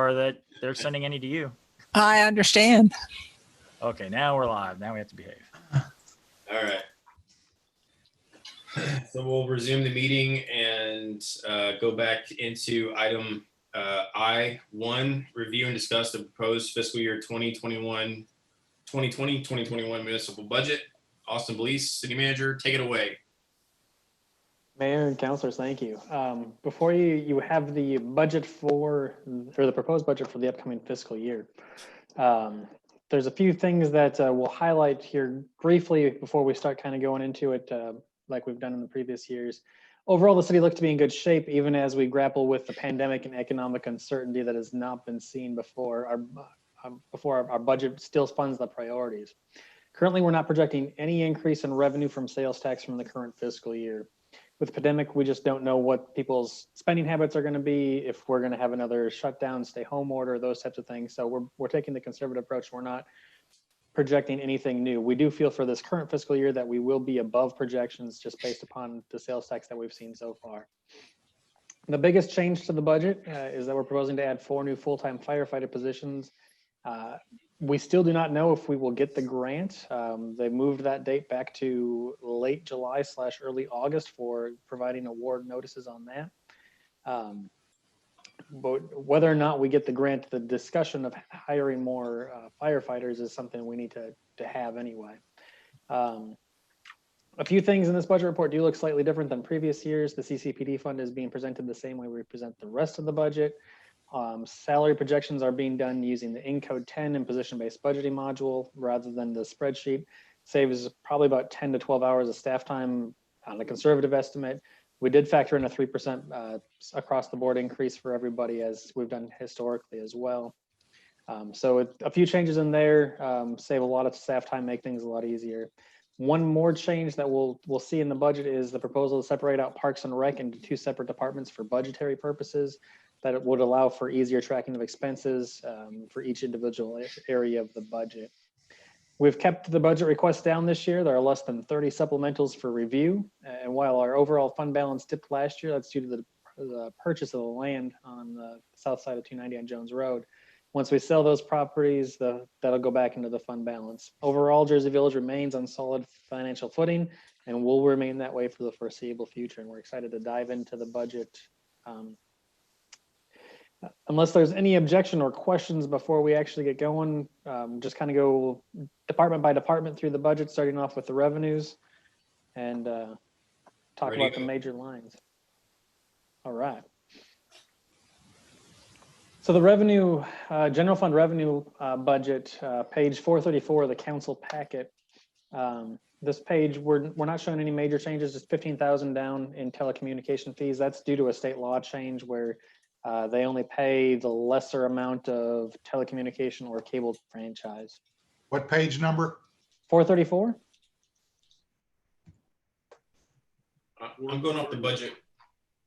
or that they're sending any to you. I understand. Okay, now we're live. Now we have to behave. All right. So we'll resume the meeting and go back into item I-1, review and discuss the proposed fiscal year 2020, 2021 municipal budget. Austin Belize, City Manager, take it away. Mayor and councilors, thank you. Before you have the budget or the proposed budget for the upcoming fiscal year. There's a few things that we'll highlight here briefly before we start kind of going into it like we've done in the previous years. Overall, the city looks to be in good shape, even as we grapple with the pandemic and economic uncertainty that has not been seen before. Our budget still funds the priorities. Currently, we're not projecting any increase in revenue from sales tax from the current fiscal year. With the pandemic, we just don't know what people's spending habits are going to be, if we're going to have another shutdown, stay home order, those types of things. So we're taking the conservative approach. We're not projecting anything new. We do feel for this current fiscal year that we will be above projections just based upon the sales tax that we've seen so far. The biggest change to the budget is that we're proposing to add 4 new full-time firefighter positions. We still do not know if we will get the grant. They moved that date back to late July / early August for providing award notices on that. But whether or not we get the grant, the discussion of hiring more firefighters is something we need to have anyway. A few things in this budget report do look slightly different than previous years. The CCPD fund is being presented the same way we present the rest of the budget. Salary projections are being done using the Encode 10 and position-based budgeting module rather than the spreadsheet. Saves probably about 10 to 12 hours of staff time on a conservative estimate. We did factor in a 3% across the board increase for everybody, as we've done historically as well. So a few changes in there, save a lot of staff time, make things a lot easier. One more change that we'll see in the budget is the proposal to separate out Parks and Rec into 2 separate departments for budgetary purposes. That it would allow for easier tracking of expenses for each individual area of the budget. We've kept the budget requests down this year. There are less than 30 supplementals for review. And while our overall fund balance dipped last year, that's due to the purchase of the land on the south side of 290 on Jones Road. Once we sell those properties, that'll go back into the fund balance. Overall, Jersey Village remains on solid financial footing and will remain that way for the foreseeable future. And we're excited to dive into the budget. Unless there's any objection or questions before we actually get going, just kind of go department by department through the budget, starting off with the revenues and talk about the major lines. All right. So the revenue, general fund revenue budget, page 434 of the council packet. This page, we're not showing any major changes, just 15,000 down in telecommunication fees. That's due to a state law change where they only pay the lesser amount of telecommunication or cable franchise. What page number? 434. I'm going off the budget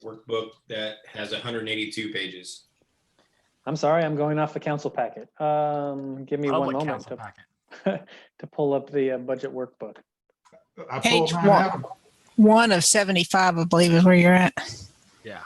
workbook that has 182 pages. I'm sorry, I'm going off the council packet. Give me one moment to pull up the budget workbook. Page 1 of 75, I believe, is where you're at. Yeah.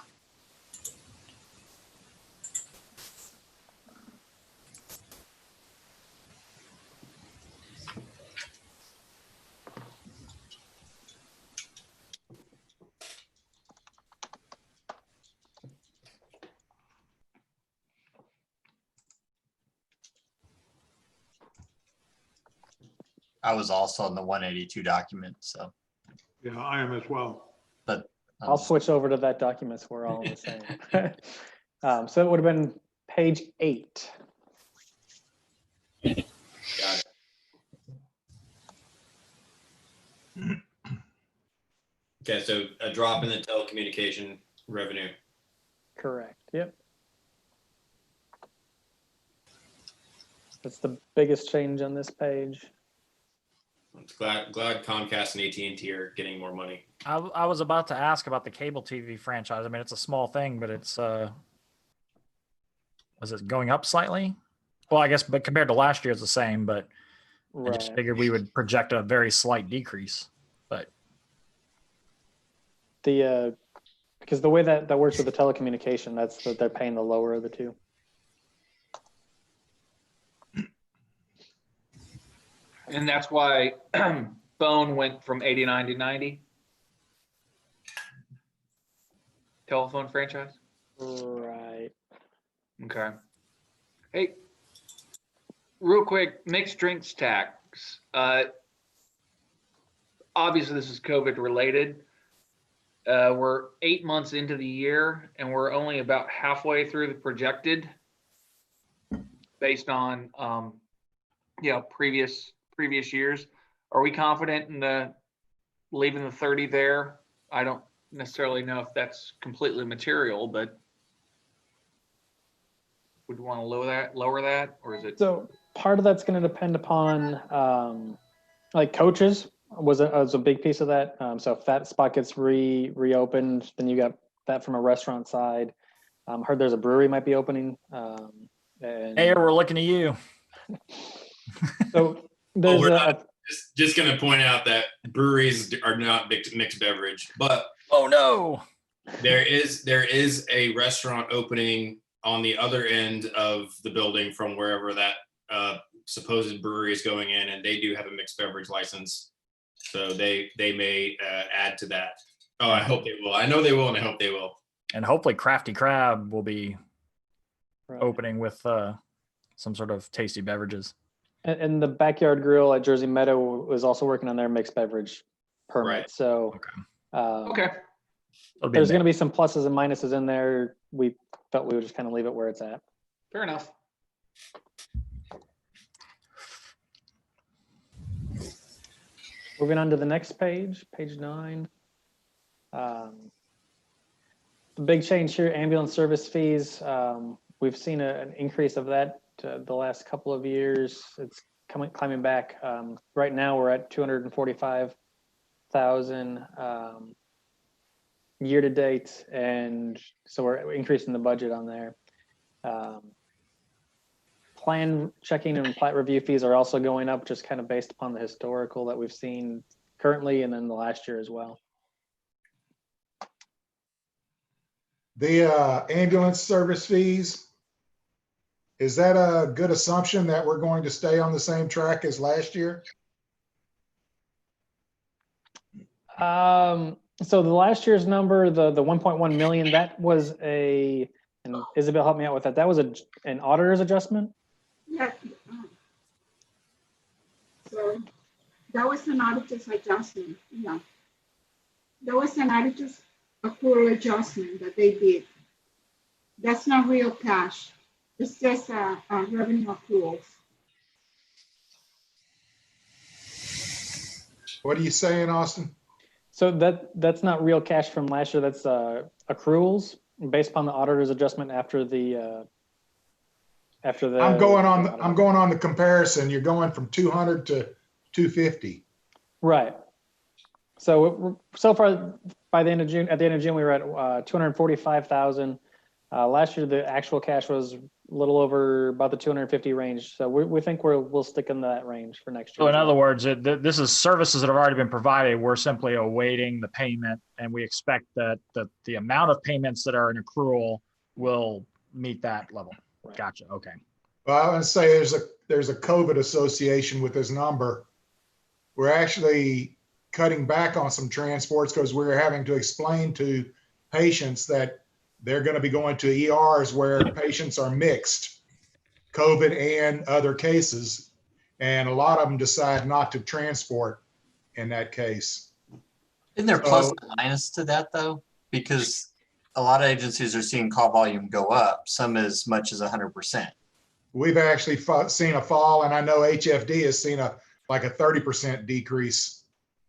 I was also in the 182 document, so. Yeah, I am as well. But I'll switch over to that document so we're all the same. So it would have been page 8. Got it. Okay, so a drop in the telecommunication revenue. Correct. Yep. That's the biggest change on this page. Glad Comcast and AT&T are getting more money. I was about to ask about the cable TV franchise. I mean, it's a small thing, but it's was it going up slightly? Well, I guess, but compared to last year, it's the same. But Right. I just figured we would project a very slight decrease. But Because the way that works with the telecommunication, that's that they're paying the lower of the two. And that's why phone went from 89 to 90. Telephone franchise? Right. Okay. Hey, real quick, mixed drinks tax. Obviously this is COVID related. We're 8 months into the year and we're only about halfway through the projected based on, previous years. Are we confident in leaving the 30 there? I don't necessarily know if that's completely material, but would you want to lower that, or is it? So part of that's going to depend upon like coaches was a big piece of that. So if that spot gets reopened, then you got that from a restaurant side. Heard there's a brewery might be opening. And Hey, we're looking at you. so there's we're a, not- Just going to point out that breweries are not mixed beverage, but Oh no. there is a restaurant opening on the other end of the building from wherever that supposed brewery is going in, and they do have a mixed beverage license, so they may add to that. Oh, I hope they will. I know they will, and I hope they will. And hopefully Crafty Crab will be right. opening with some sort of tasty beverages. And the Backyard Grill at Jersey Meadow was also working on their mixed beverage permit. Right. So Okay. there's going to be some pluses and minuses in there. We felt we would just kind of leave it where it's at. Fair enough. Moving on to the next page, page 9. The big change here, ambulance service fees. We've seen an increase of that the last couple of years. It's climbing back. Right now we're at 245,000 year to date, and so we're increasing the budget on there. Plan checking and plat review fees are also going up, just kind of based upon the historical that we've seen currently and then the last year as well. The ambulance service fees, is that a good assumption that we're going to stay on the same track as last year? So the last year's number, the 1.1 million, that was and Isabel helped me out with that. That was an auditor's adjustment. Yeah. So that was an auditor's adjustment. Yeah. That was an auditor's accrual adjustment that they did. That's not real cash. It's just a revenue accruals. What are you saying, Austin? So that's not real cash from last year. That's accruals based upon the auditor's adjustment after the. I'm going on the comparison. You're going from 200 to 250. Right. So far by the end of June, at the end of June, we were at 245,000. Last year, the actual cash was a little over about the 250 range. So we think we'll stick in that range for next year. So in other words, this is services that have already been provided. We're simply awaiting the payment, and we expect that the amount of payments that are in accrual will meet that level. Right. Gotcha. Okay. Well, I want to say there's a COVID association with this number. We're actually cutting back on some transports because we're having to explain to patients that they're going to be going to ERs where patients are mixed, COVID and other cases. And a lot of them decide not to transport in that case. Isn't there plus and minus to that though? Because a lot of agencies are seeing call volume go up, some as much as 100%. We've actually seen a fall, and I know HFD has seen a 30% decrease.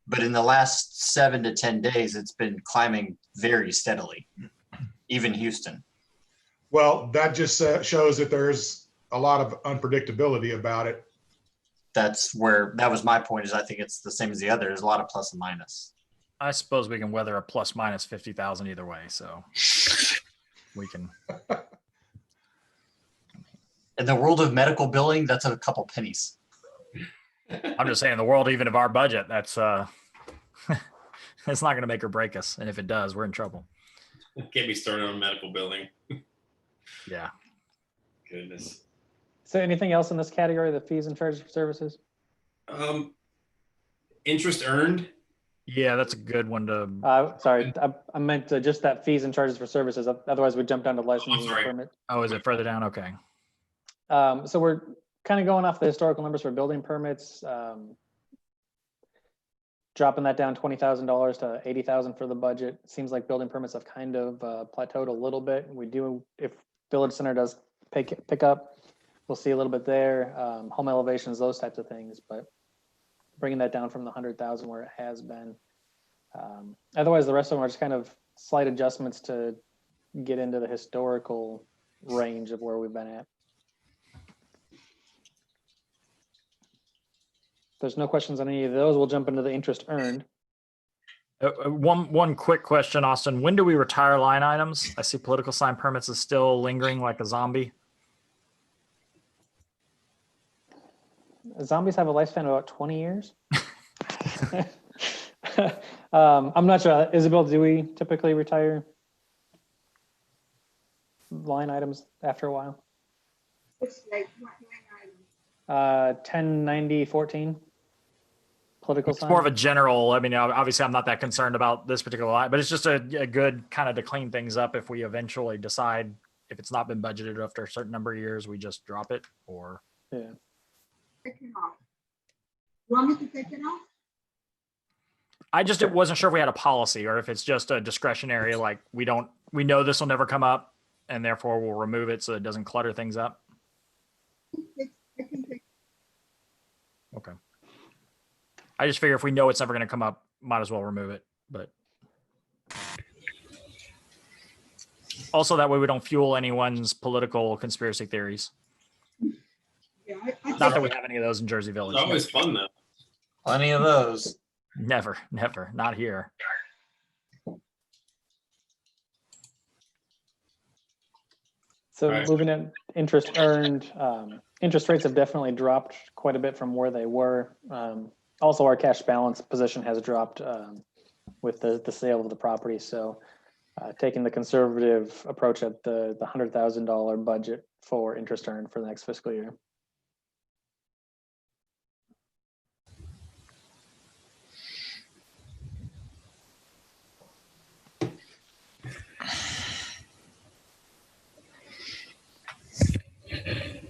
But in the last 7 to 10 days, it's been climbing very steadily, even Houston. Well, that just shows that there's a lot of unpredictability about it. That was my point, is I think it's the same as the other. There's a lot of plus and minus. I suppose we can weather a plus minus 50,000 either way. So we can. In the world of medical billing, that's a couple pennies. I'm just saying, the world, even of our budget, that's it's not going to make or break us. And if it does, we're in trouble. Can't be started on medical billing. Yeah. Goodness. So anything else in this category, the fees and charges for services? Interest earned. Yeah, that's a good one to, Sorry, I meant just that fees and charges for services. Otherwise, we jump down to licensing and sorry. permit. oh, is it further down? Okay. So we're kind of going off the historical numbers for building permits. Dropping that down $20,000 to $80,000 for the budget. Seems like building permits have kind of plateaued a little bit. We do, if Village Center does pick up, we'll see a little bit there. Home elevations, those types of things, but bringing that down from the 100,000 where it has been. Otherwise, the rest of them are just kind of slight adjustments to get into the historical range of where we've been at. There's no questions on any of those. We'll jump into the interest earned. One quick question, Austin. When do we retire line items? I see political sign permits is still lingering like a zombie. Zombies have a lifespan of about 20 years. I'm not sure. Isabel, do we typically retire line items after a while? It's like what line item? 109014. Political It's sign. more of a general, I mean, obviously I'm not that concerned about this particular line, but it's just a good kind of to clean things up if we eventually decide if it's not been budgeted after a certain number of years, we just drop it or. Yeah. Take it off. You want me to take it off? I just wasn't sure if we had a policy or if it's just a discretionary, like we know this will never come up and therefore we'll remove it so it doesn't clutter things up. I can take. Okay. I just figure if we know it's never going to come up, might as well remove it. But also that way we don't fuel anyone's political conspiracy theories. Yeah, Not that we have any of those in Jersey Village. It's always fun though. Plenty of those. Never, not here. So Right. moving in interest earned, interest rates have definitely dropped quite a bit from where they were. Also, our cash balance position has dropped with the sale of the property. So taking the conservative approach at the $100,000 budget for interest earned for the next fiscal year.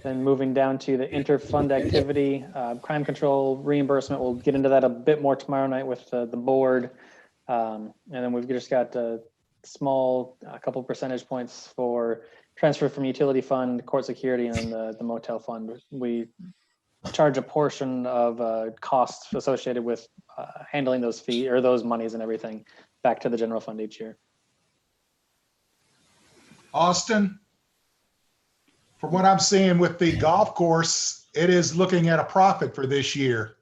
Then moving down to the interfund activity, crime control reimbursement. We'll get into that a bit more tomorrow night with the board. And then we've just got a couple percentage points for transfer from utility fund, court security, and the motel fund. We charge a portion of costs associated with handling those fees or those monies and everything back to the general fund each year. Austin, from what I'm seeing with the golf course, it is looking at a profit for this year.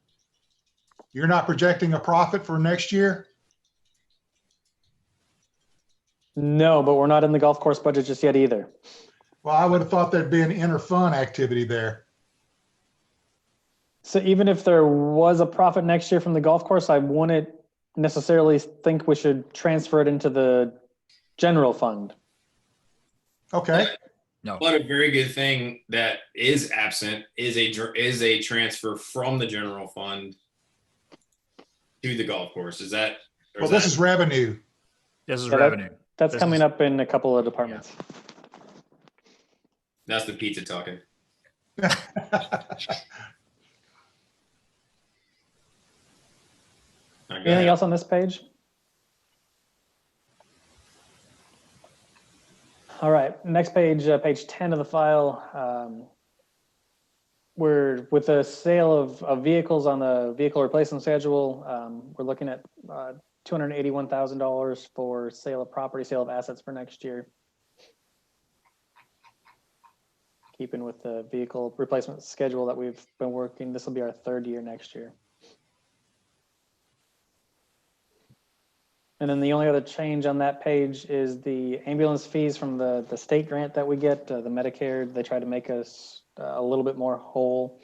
You're not projecting a profit for next year? No, but we're not in the golf course budget just yet either. Well, I would have thought there'd be an inter-fund activity there. So even if there was a profit next year from the golf course, I wouldn't necessarily think we should transfer it into the general fund. Okay. No. But a very good thing that is absent is a transfer from the general fund to the golf course. Is that? Well, this is revenue. This is Yeah, revenue. That's This coming is- up in a couple of departments. That's the pizza talking. Anything else on this page? All right, next page, page 10 of the file. We're with the sale of vehicles on the vehicle replacement schedule. We're looking at $281,000 for sale of property, sale of assets for next year. Keeping with the vehicle replacement schedule that we've been working, this will be our third year next year. And then the only other change on that page is the ambulance fees from the state grant that we get, the Medicare. They try to make us a little bit more whole.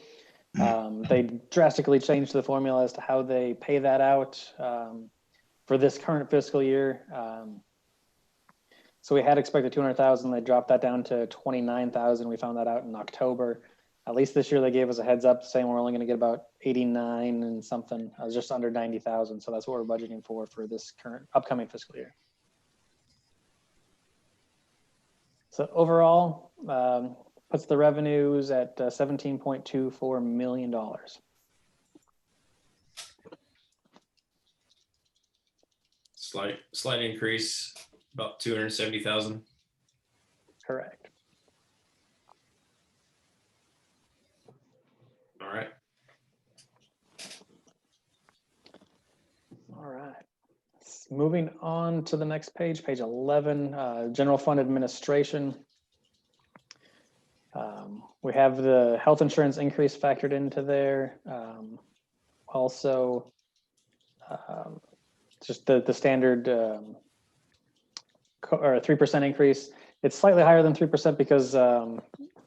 They drastically changed the formula as to how they pay that out for this current fiscal year. So we had expected 200,000. They dropped that down to 29,000. We found that out in October. At least this year they gave us a heads up saying we're only going to get about 89 and something. I was just under 90,000. So that's what we're budgeting for this upcoming fiscal year. So overall, puts the revenues at $17.24 million. Slight increase, about 270,000. Correct. All right. All right. Moving on to the next page, page 11, general fund administration. We have the health insurance increase factored into there. Also, just the standard or 3% increase. It's slightly higher than 3% because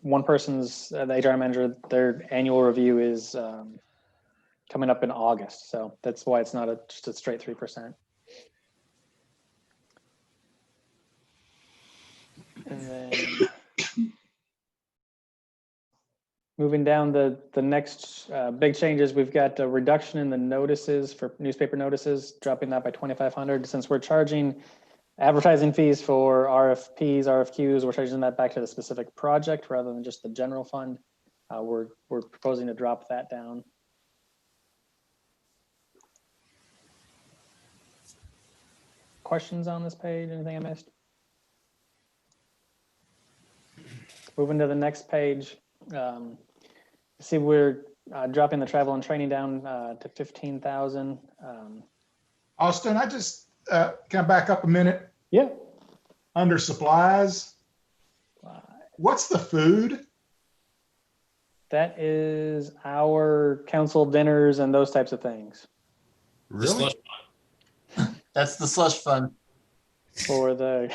one person's, the HR manager, their annual review is coming up in August. So that's why it's not just a straight 3%. And then moving down the next big changes, we've got a reduction in the notices for newspaper notices, dropping that by 2,500. Since we're charging advertising fees for RFPs, RFQs, we're charging that back to the specific project rather than just the general fund. We're proposing to drop that down. Questions on this page? Anything I missed? Moving to the next page. See, we're dropping the travel and training down to 15,000. Austin, I just, can I back up a minute? Yeah. Under supplies, what's the food? That is our council dinners and those types of things. Really? That's the slush fund. For the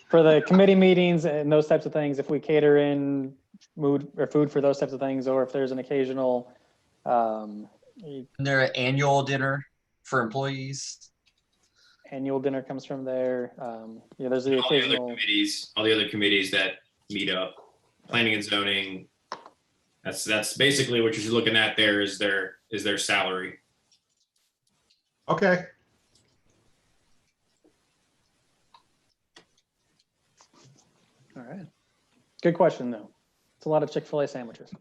for the committee meetings and those types of things, if we cater in food for those types of things, or if there's an occasional There an annual dinner for employees. Annual dinner comes from there. Yeah, there's the occasional All the other committees that meet up, planning and zoning. That's basically what you're looking at. There is their salary. Okay. All right. Good question, though. It's a lot of Chick-fil-A sandwiches.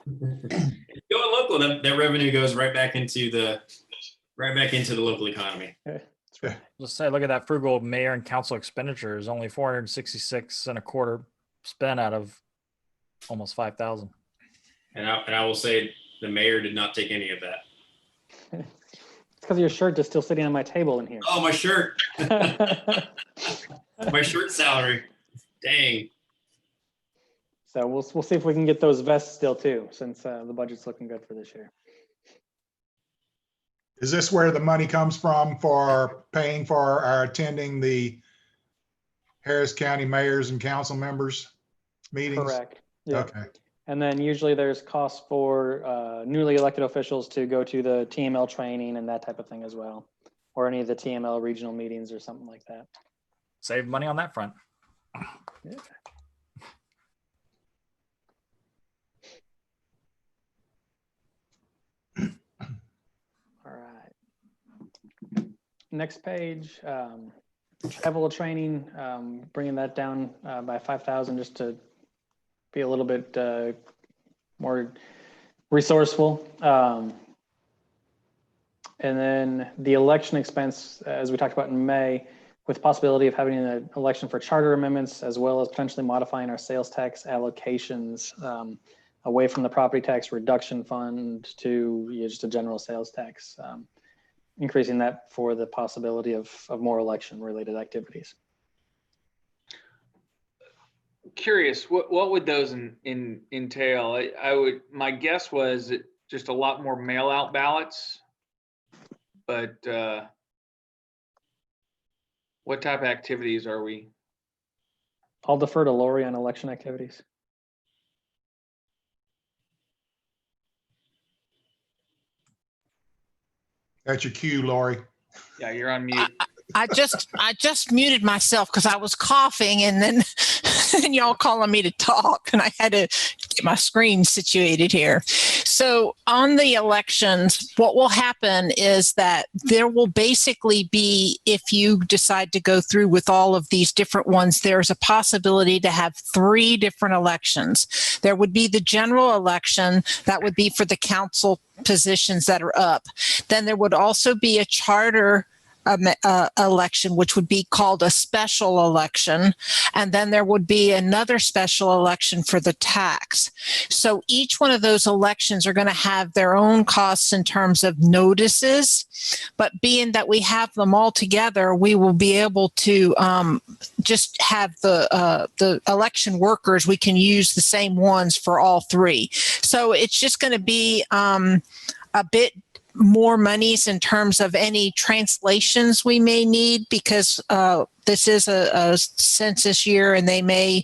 Going local, that revenue goes right back into the local economy. Let's say, look at that frugal mayor and council expenditures, only 466 and a quarter spent out of almost 5,000. And I will say the mayor did not take any of that. It's because your shirt is still sitting on my table in here. Oh, my shirt. My shirt salary. Dang. So we'll see if we can get those vests still too, since the budget's looking good for this year. Is this where the money comes from for paying for our attending the Harris County mayors and council members meetings? Correct. Yeah. Okay. And then usually there's costs for newly elected officials to go to the TML training and that type of thing as well, or any of the TML regional meetings or something like that. Save money on that front. Yeah. All right. Next page, travel training, bringing that down by 5,000 just to be a little bit more resourceful. And then the election expense, as we talked about in May, with possibility of having an election for charter amendments, as well as potentially modifying our sales tax allocations away from the property tax reduction fund to just a general sales tax, increasing that for the possibility of more election related activities. Curious, what would those entail? My guess was just a lot more mail out ballots, but what type of activities are we? I'll defer to Lori on election activities. That's your cue, Lori. Yeah, you're on mute. I just muted myself because I was coughing, and then and y'all calling me to talk, and I had to get my screen situated here. So on the elections, what will happen is that there will basically be, if you decide to go through with all of these different ones, there's a possibility to have 3 different elections. There would be the general election that would be for the council positions that are up. Then there would also be a charter election, which would be called a special election. And then there would be another special election for the tax. So each one of those elections are going to have their own costs in terms of notices. But being that we have them all together, we will be able to just have the election workers. We can use the same ones for all 3. So it's just going to be a bit more monies in terms of any translations we may need, because this is a census year and they may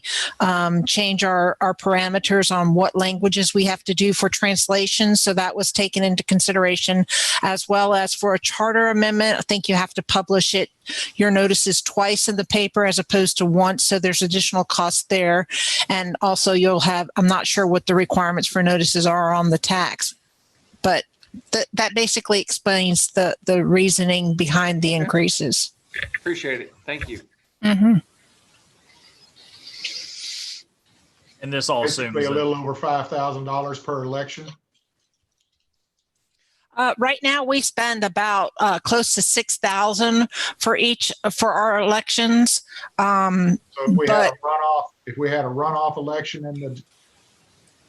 change our parameters on what languages we have to do for translation. So that was taken into consideration, as well as for a charter amendment. I think you have to publish it, your notices, twice in the paper as opposed to once. So there's additional costs there. And also you'll have, I'm not sure what the requirements for notices are on the tax, but that basically explains the reasoning behind the increases. Appreciate it. Thank you. Mm-hmm. And this all assumes Basically a that, little over $5,000 per election. Right now, we spend about close to $6,000 for our elections. So if we had a runoff election in the,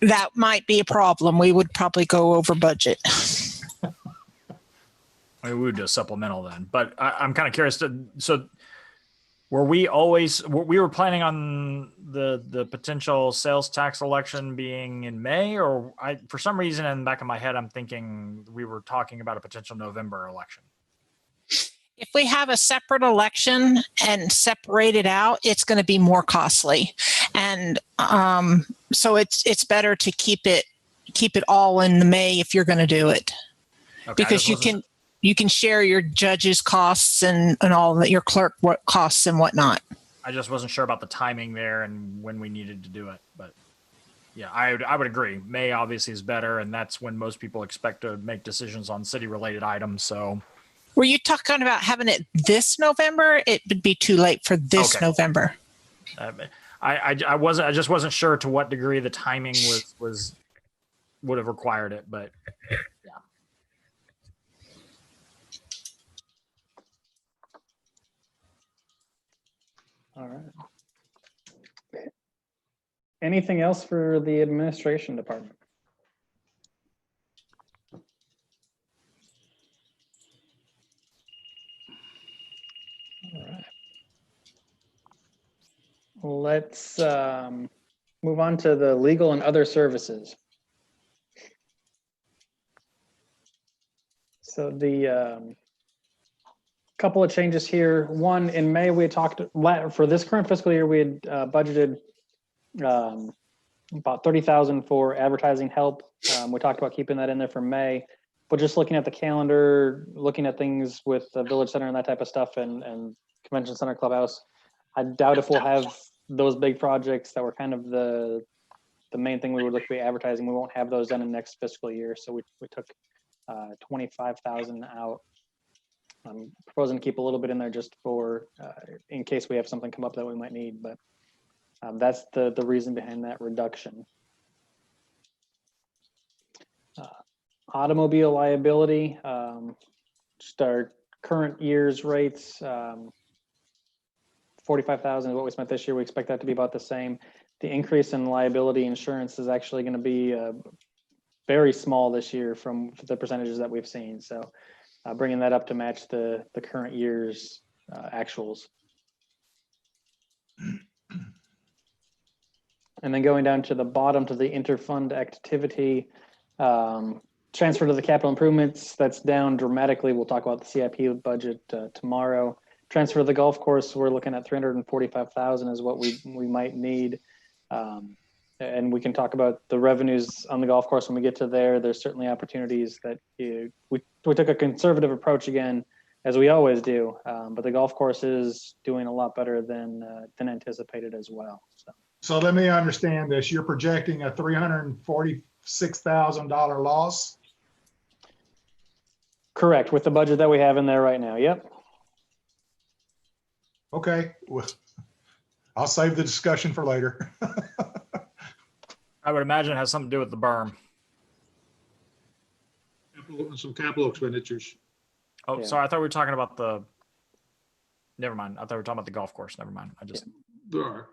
That might be a problem. We would probably go over budget. I mean, we would do a supplemental then, but I'm kind of curious so were we were planning on the potential sales tax election being in May, or for some reason in the back of my head, I'm thinking we were talking about a potential November election. If we have a separate election and separate it out, it's going to be more costly. And so it's better to keep it all in the May if you're going to do it. Okay, because you can share your judges' costs and all that, your clerk costs and whatnot. I just wasn't sure about the timing there and when we needed to do it, but yeah, I would agree. May obviously is better, and that's when most people expect to make decisions on city-related items. So, were you talking about having it this November? It would be too late for this Okay. November. I just wasn't sure to what degree the timing would have required it, but yeah. All right. Anything else for the administration department? All right. Let's move on to the legal and other services. So the couple of changes here. One, in May, we had talked for this current fiscal year, we had budgeted about $30,000 for advertising help. We talked about keeping that in there for May, but just looking at the calendar, looking at things with the Village Center and that type of stuff and Convention Center Clubhouse, I doubt if we'll have those big projects that were kind of the main thing we would look to be advertising. We won't have those done in next fiscal year. So we took 25,000 out. I'm proposing to keep a little bit in there just for in case we have something come up that we might need, but that's the reason behind that reduction. Automobile liability, just our current year's rates, 45,000 is what we spent this year. We expect that to be about the same. The increase in liability insurance is actually going to be very small this year from the percentages that we've seen. So bringing that up to match the current year's actuals. And then going down to the bottom to the interfund activity, transfer to the capital improvements, that's down dramatically. We'll talk about the CIP budget tomorrow. Transfer to the golf course, we're looking at 345,000 is what we might need. And we can talk about the revenues on the golf course when we get to there. There's certainly opportunities that we took a conservative approach again, as we always do. But the golf course is doing a lot better than anticipated as well. So So let me understand this. You're projecting a $346,000 loss? Correct, with the budget that we have in there right now. Yep. Okay, well, I'll save the discussion for later. I would imagine it has something to do with the berm. Some capital expenditures. Oh, Yeah. sorry. I thought we were talking about the. Never mind. I thought we were talking about the golf course. Never mind. I just. There are.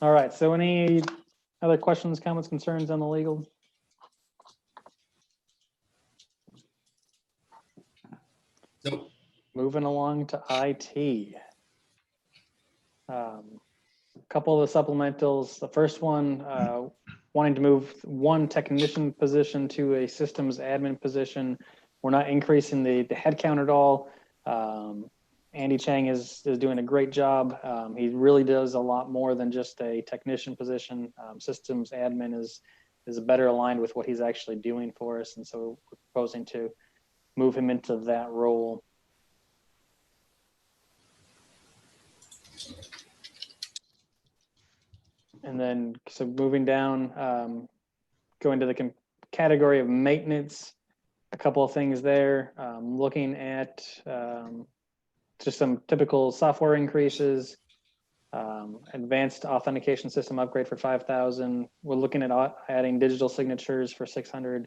All right, so any other questions, comments, concerns on the legal? Nope. Moving along to IT. A couple of the supplementals. The first one, wanting to move one technician position to a systems admin position. We're not increasing the headcount at all. Andy Chang is doing a great job. He really does a lot more than just a technician position. Systems admin is better aligned with what he's actually doing for us. And so we're proposing to move him into that role. And then, so moving down, going to the category of maintenance, a couple of things there. Looking at just some typical software increases, advanced authentication system upgrade for 5,000. We're looking at adding digital signatures for 600,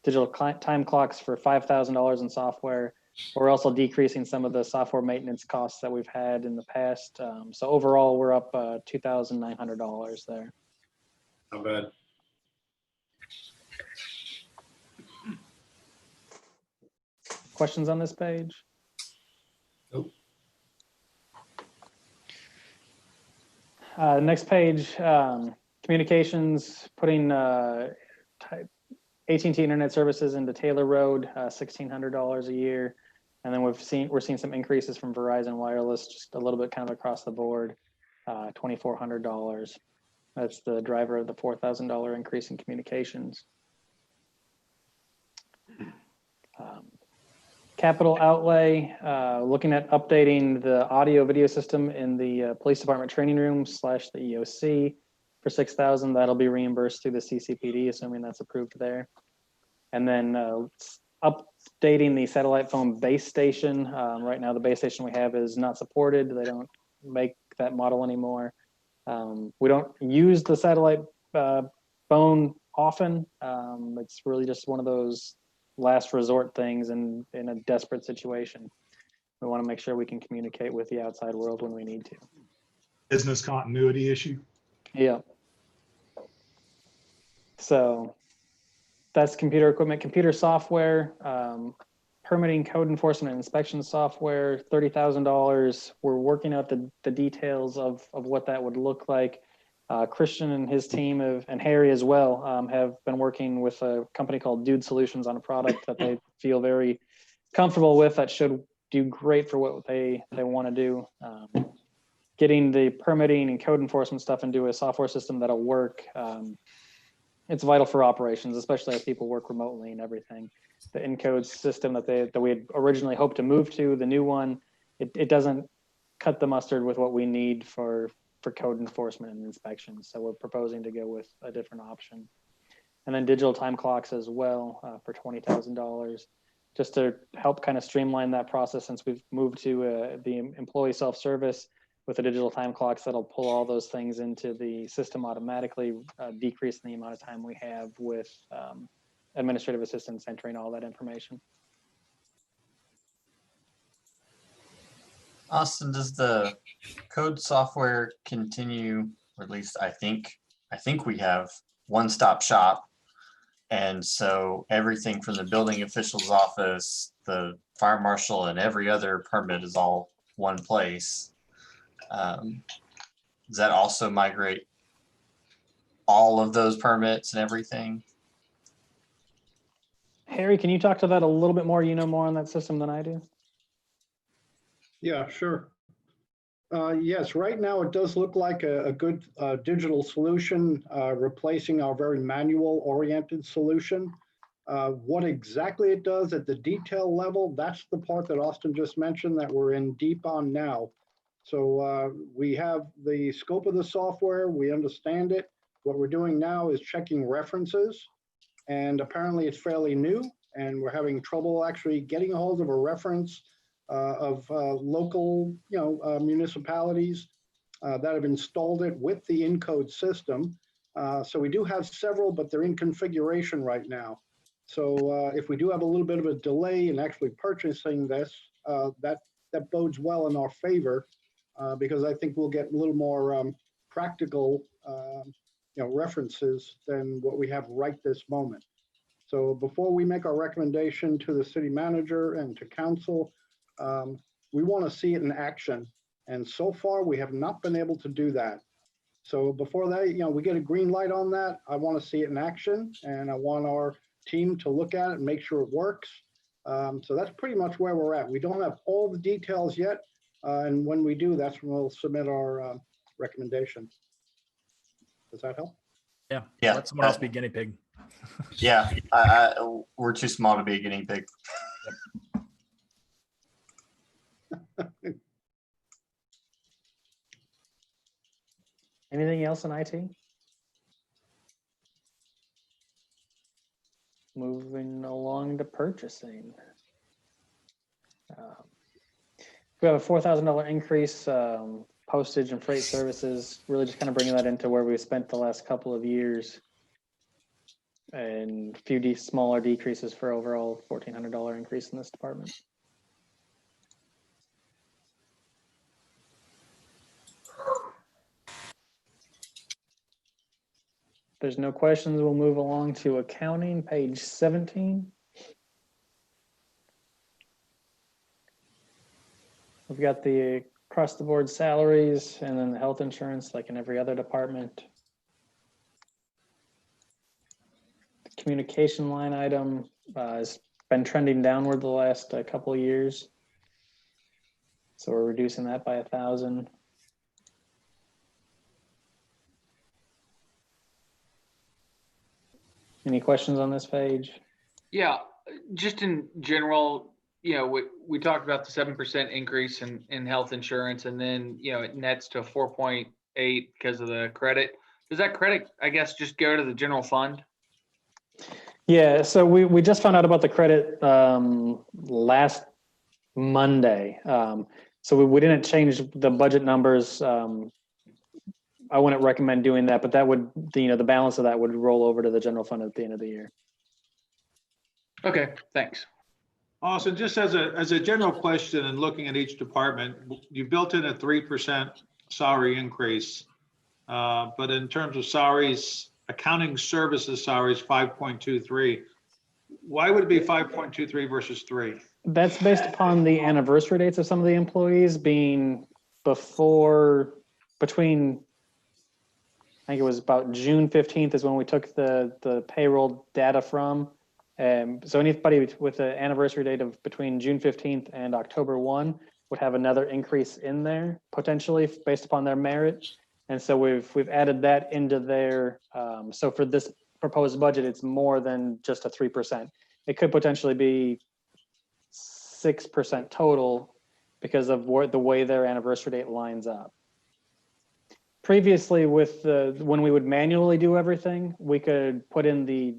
digital time clocks for $5,000 in software. We're also decreasing some of the software maintenance costs that we've had in the past. So overall, we're up $2,900 there. Not bad. Questions on this page? Nope. Next page, communications, putting AT&T Internet Services into Taylor Road, $1,600 a year. And then we're seeing some increases from Verizon Wireless, just a little bit kind of across the board, $2,400. That's the driver of the $4,000 increase in communications. Capital outlay, looking at updating the audio video system in the police department training room / the EOC for $6,000. That'll be reimbursed through the CCPD, assuming that's approved there. And then updating the satellite phone base station. Right now, the base station we have is not supported. They don't make that model anymore. We don't use the satellite phone often. It's really just one of those last resort things in a desperate situation. We want to make sure we can communicate with the outside world when we need to. Business continuity issue. Yeah. So that's computer equipment, computer software, permitting, code enforcement, and inspection software, $30,000. We're working out the details of what that would look like. Christian and his team and Harry as well have been working with a company called Dude Solutions on a product that they feel very comfortable with that should do great for what they want to do. Getting the permitting and code enforcement stuff into a software system that'll work. It's vital for operations, especially as people work remotely and everything. The Encode system that we had originally hoped to move to, the new one, it doesn't cut the mustard with what we need for code enforcement and inspection. So we're proposing to go with a different option. And then digital time clocks as well for $20,000, just to help kind of streamline that process since we've moved to the employee self-service with the digital time clocks that'll pull all those things into the system automatically, decreasing the amount of time we have with administrative assistants entering all that information. Austin, does the code software continue, or at least I think we have one-stop shop. And so everything from the building official's office, the fire marshal, and every other permit is all one place. Does that also migrate all of those permits and everything? Harry, can you talk to that a little bit more? You know more on that system than I do. Yeah, sure. Yes, right now it does look like a good digital solution, replacing our very manual-oriented solution. What exactly it does at the detail level, that's the part that Austin just mentioned that we're in deep on now. So we have the scope of the software, we understand it. What we're doing now is checking references, and apparently it's fairly new, and we're having trouble actually getting a hold of a reference of local, municipalities that have installed it with the Encode system. So we do have several, but they're in configuration right now. So if we do have a little bit of a delay in actually purchasing this, that bodes well in our favor, because I think we'll get a little more practical references than what we have right this moment. So before we make our recommendation to the city manager and to council, we want to see it in action. And so far, we have not been able to do that. So before that, we get a green light on that. I want to see it in action, and I want our team to look at it and make sure it works. So that's pretty much where we're at. We don't have all the details yet. And when we do, that's when we'll submit our recommendation. Does that help? Yeah. Yeah. Let someone else be guinea pig. Yeah, we're too small to be a guinea pig. Anything else in IT? Moving along to purchasing. We have a $4,000 increase, postage and freight services, really just kind of bringing that into where we spent the last couple of years. And a few smaller decreases for overall $1,400 increase in this department. If there's no questions, we'll move along to accounting, page 17. We've got the across the board salaries and then the health insurance like in every other department. The communication line item has been trending downward the last couple of years. So we're reducing that by 1,000. Any questions on this page? Yeah, just in general, we talked about the 7% increase in health insurance, and then, it nets to 4.8 because of the credit. Does that credit, I guess, just go to the general fund? Yeah, so we just found out about the credit last Monday. So we didn't change the budget numbers. I wouldn't recommend doing that, but that would, the balance of that would roll over to the general fund at the end of the year. Okay, thanks. Austin, just as a general question and looking at each department, you built in a 3% salary increase. But in terms of salaries, accounting services salaries 5.23. Why would it be 5.23 versus 3? That's based upon the anniversary dates of some of the employees being between, I think it was about June 15th is when we took the payroll data from. So anybody with an anniversary date of between June 15th and October 1 would have another increase in there potentially based upon their merit. And so we've added that into there. So for this proposed budget, it's more than just a 3%. It could potentially be 6% total because of the way their anniversary date lines up. Previously, when we would manually do everything, we could put in the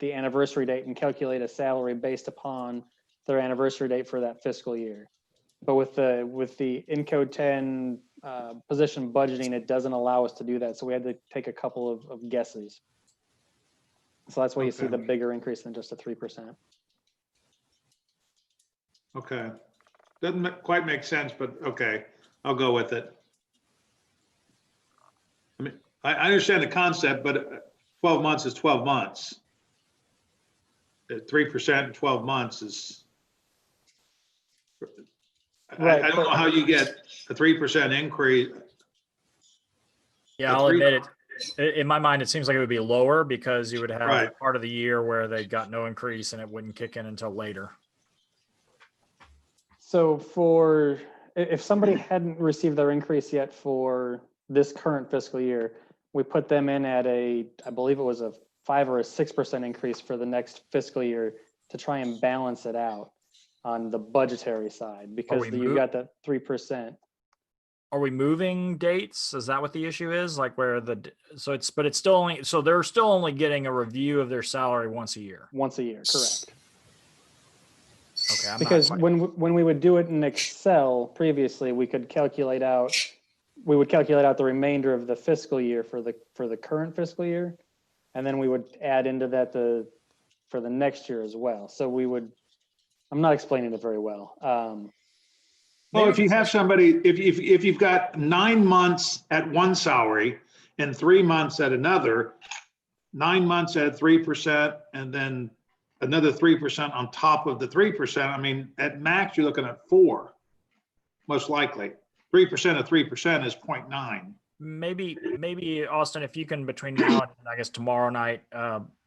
anniversary date and calculate a salary based upon their anniversary date for that fiscal year. But with the Encode 10 position budgeting, it doesn't allow us to do that. So we had to take a couple of guesses. So that's why you see the bigger increase than just a 3%. Okay. Doesn't quite make sense, but okay, I'll go with it. I mean, I understand the concept, but 12 months is 12 months. 3% in 12 months is, Right, I don't know how you get a 3% increase. Yeah, I'll admit it. In my mind, it seems like it would be lower because you would have Right. part of the year where they got no increase and it wouldn't kick in until later. So if somebody hadn't received their increase yet for this current fiscal year, we put them in at I believe it was a 5 or a 6% increase for the next fiscal year to try and balance it out on the budgetary side because you got that 3%. are we moving dates? Is that what the issue is? Like where but it's still only, so they're still only getting a review of their salary once a year. Once a year, correct. Okay. I'm not Because quite- when we would do it in Excel previously, we would calculate out the remainder of the fiscal year for the current fiscal year. And then we would add into that for the next year as well. So I'm not explaining it very well. Well, if you have somebody, if you've got 9 months at one salary and 3 months at another, 9 months at 3%, and then another 3% on top of the 3%, I mean, at max, you're looking at 4, most likely. 3% of 3% is 0.9. Maybe Austin, if you can between now and I guess tomorrow night,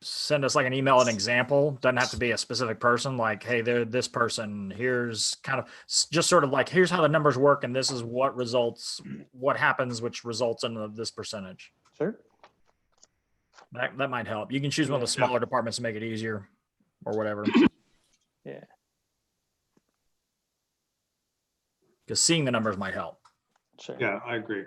send us like an email, an example. Doesn't have to be a specific person. Like, hey, they're this person. Here's kind of just sort of like, here's how the numbers work, and this is what happens, which results in this percentage. Sure. That might help. You can choose one of the smaller departments to make it easier, or whatever. Yeah. Because seeing the numbers might help. Yeah, I agree.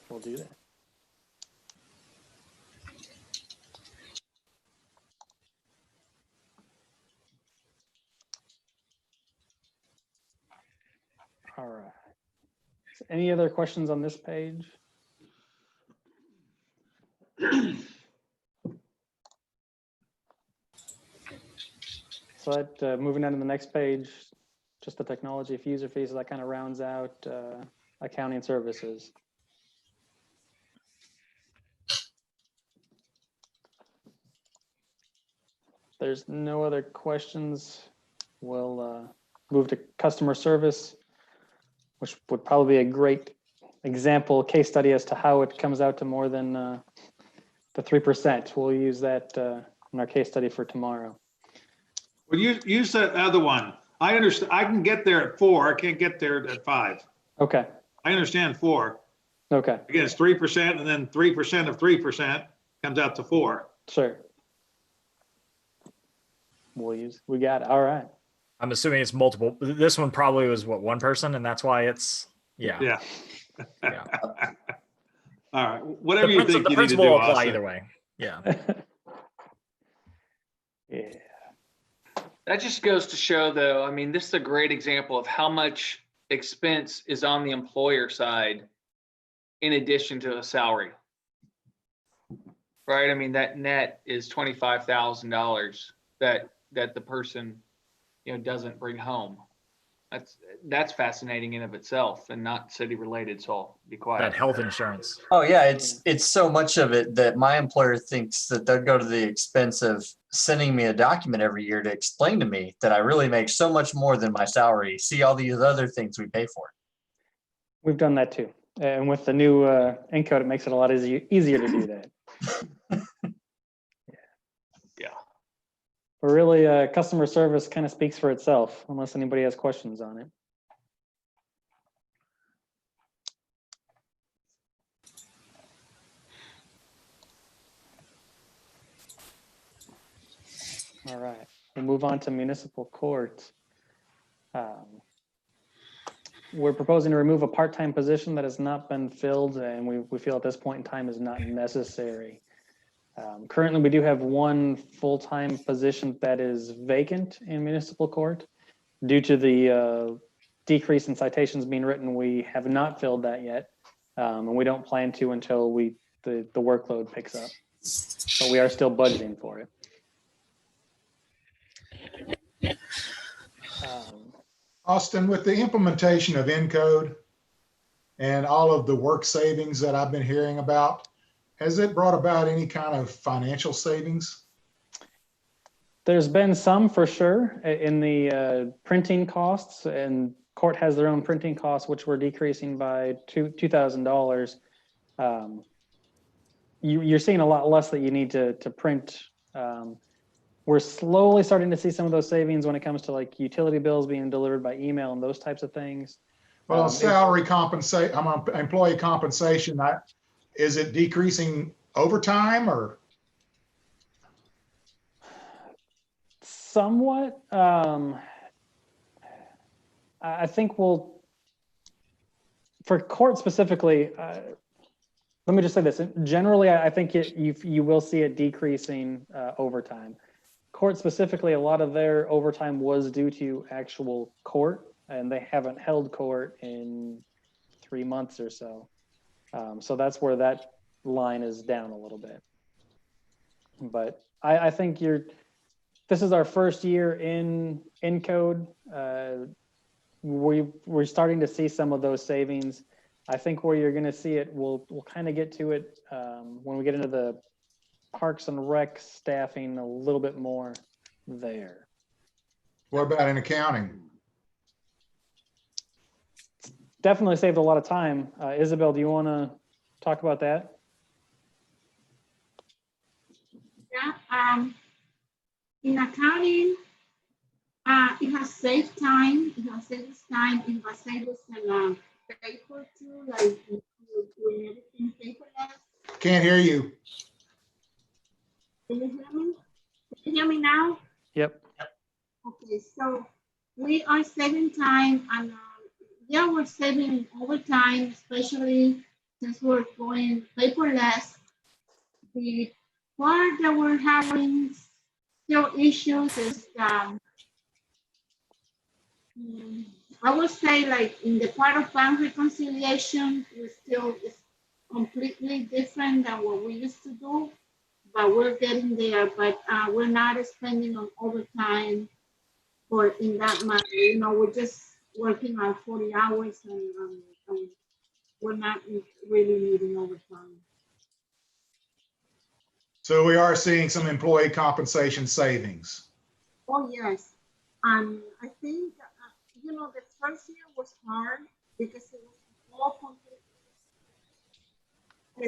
We'll do that. All right. So any other questions on this page? So that moving on to the next page, just the technology fee, user fees, so that kind of rounds out accounting services. There's no other questions. We'll move to customer service, which would probably be a great example case study as to how it comes out to more than the 3%. We'll use that in our case study for tomorrow. Well, use that other one. I understand. I can get there at 4. I can't get there at 5. Okay. I understand 4. Okay. Again, it's 3%, and then 3% of 3% comes out to 4. Sure. We got it. All right. I'm assuming it's multiple. This one probably was what, one person, and that's why it's Yeah. Yeah. All right. Whatever you think the you need to principle do. will apply Austin. either way. Yeah. Yeah. That just goes to show, though, I mean, this is a great example of how much expense is on the employer side in addition to a salary. Right? I mean, that net is $25,000 that the person, doesn't bring home. That's fascinating in of itself and not city related. So I'll be quiet. That health insurance. Oh yeah, it's so much of it that my employer thinks that they'll go to the expense of sending me a document every year to explain to me that I really make so much more than my salary. See all these other things we pay for. We've done that too. And with the new Encode, it makes it a lot easier to do that. Yeah. But really, customer service kind of speaks for itself, unless anybody has questions on it. All right, we'll move on to municipal court. We're proposing to remove a part-time position that has not been filled, and we feel at this point in time is not necessary. Currently, we do have one full-time position that is vacant in municipal court. Due to the decrease in citations being written, we have not filled that yet, and we don't plan to until the workload picks up. But we are still budgeting for it. Austin, with the implementation of Encode and all of the work savings that I've been hearing about, has it brought about any kind of financial savings? There's been some for sure in the printing costs, and court has their own printing costs, which were decreasing by $2,000. You're seeing a lot less that you need to print. We're slowly starting to see some of those savings when it comes to like utility bills being delivered by email and those types of things. Well, salary compensation, I'm on employee compensation. Is it decreasing over time or? Somewhat. I think for court specifically, let me just say this. Generally, I think you will see it decreasing overtime. Court specifically, a lot of their overtime was due to actual court, and they haven't held court in 3 months or so. So that's where that line is down a little bit. But I think this is our first year in code. We're starting to see some of those savings. I think where you're going to see it, we'll kind of get to it when we get into the Parks and Rec staffing a little bit more there. What about in accounting? Definitely saved a lot of time. Isabel, do you want to talk about that? Yeah, in accounting, it has saved time. It has saved us time. It has saved us some paper too, like doing everything paperless. Can't hear you. Can you hear me? Can you hear me now? Yep. Okay, so we are saving time, and yeah, we're saving overtime, especially since we're going paperless. The part that we're having still issues is I would say, like, in the part of bank reconciliation, it's completely different than what we used to do, but we're getting there. But we're not spending on overtime or in that matter. You know, we're just working on 40 hours and we're not really needing overtime. So we are seeing some employee compensation savings. Oh, yes. I think, you know, the first year was hard because it was all completely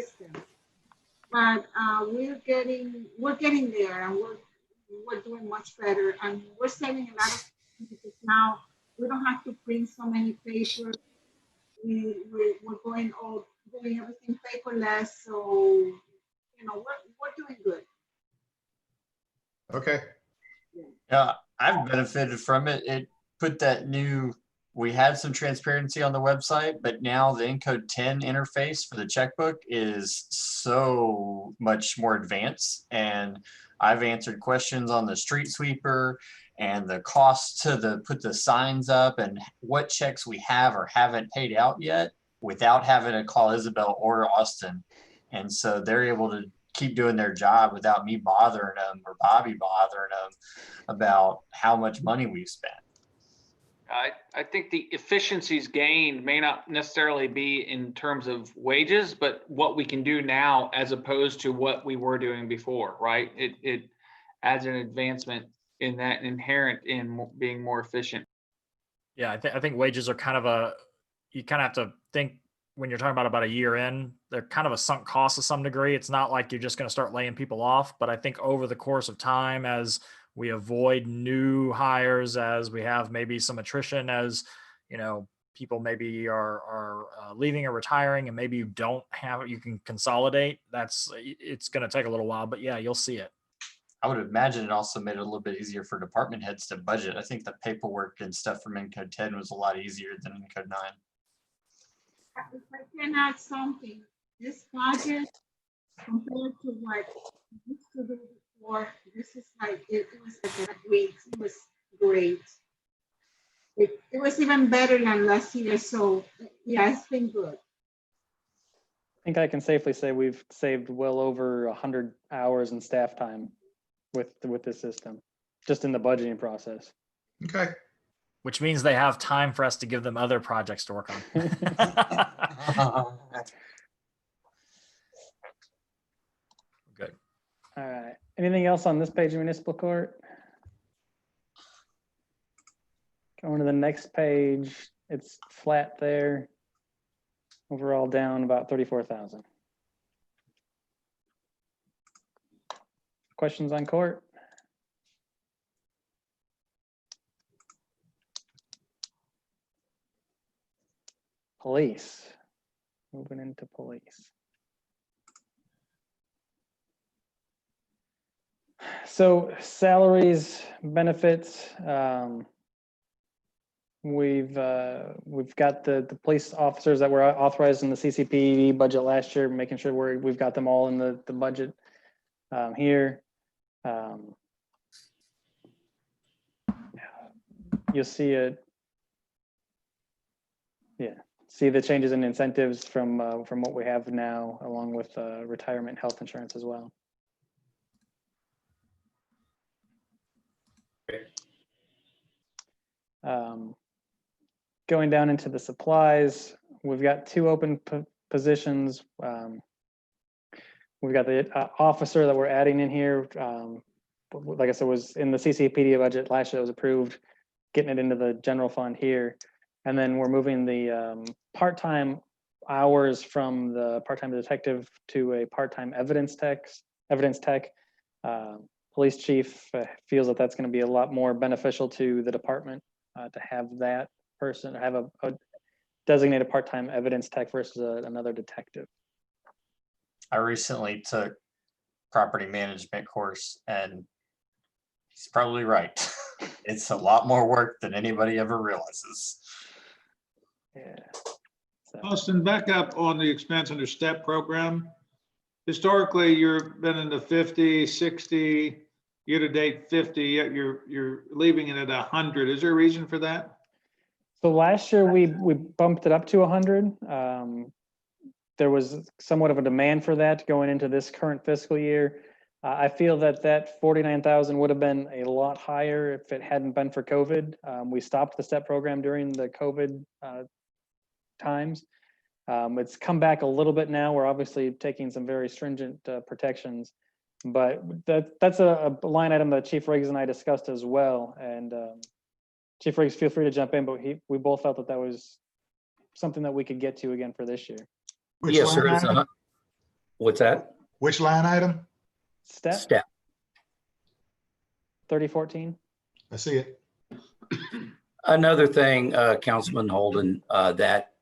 system. But we're getting there, and we're doing much better, and we're saving a lot of time because now we don't have to print so many papers. We're doing everything paperless, so you know we're doing good. Okay. Yeah, I've benefited from it. It put that we had some transparency on the website, but now the Encode 10 interface for the checkbook is so much more advanced. And I've answered questions on the street sweeper and the cost to put the signs up and what checks we have or haven't paid out yet without having to call Isabel or Austin. And so they're able to keep doing their job without me bothering them or Bobby bothering them about how much money we've spent. I think the efficiencies gained may not necessarily be in terms of wages, but what we can do now as opposed to what we were doing before, right? It adds an advancement in that inherent in being more efficient. Yeah, I think wages are you kind of have to think when you're talking about a year in, they're kind of a sunk cost to some degree. It's not like you're just going to start laying people off, but I think over the course of time, as we avoid new hires, as we have maybe some attrition, as you know, people maybe are leaving or retiring, and maybe you can consolidate. It's going to take a little while, but yeah, you'll see it. I would imagine it also made it a little bit easier for department heads to budget. I think the paperwork and stuff from Encode 10 was a lot easier than Encode 9. If I can add something, this project compared to what we used to do before, this is like it was great. It was even better than last year. So yeah, it's been good. I think I can safely say we've saved well over 100 hours in staff time with this system, just in the budgeting process. Okay. Which means they have time for us to give them other projects to work on. Good. All right. Anything else on this page of municipal court? Going to the next page, it's flat there. Overall down about 34,000. Questions on court? Police. Moving into police. So salaries, benefits, we've got the police officers that were authorized in the CCPD budget last year, making sure we've got them all in the budget here. You'll see it. Yeah, see the changes in incentives from what we have now, along with retirement health insurance as well. Going down into the supplies, we've got 2 open positions. We've got the officer that we're adding in here. Like I said, was in the CCPD budget last year that was approved, getting it into the general fund here. And then we're moving the part-time hours from the part-time detective to a part-time evidence tech. Police chief feels that that's going to be a lot more beneficial to the department to have that person have a designated part-time evidence tech versus another detective. I recently took property management course, and he's probably right. It's a lot more work than anybody ever realizes. Yeah. So, Austin, back up on the expense under STEP program. Historically, you've been in the 50, 60, year-to-date 50, yet you're leaving it at 100. Is there a reason for that? so last year we bumped it up to 100. There was somewhat of a demand for that going into this current fiscal year. I feel that 49,000 would have been a lot higher if it hadn't been for COVID. We stopped the STEP program during the COVID times. It's come back a little bit now. We're obviously taking some very stringent protections, but that's a line item that Chief Riggs and I discussed as well. And Chief Riggs, feel free to jump in, but we both felt that was something that we could get to again for this year. Which Yes, line there is. item? What's that? Which line item? STEP 3014. I see it. Another thing, Councilman Holden, that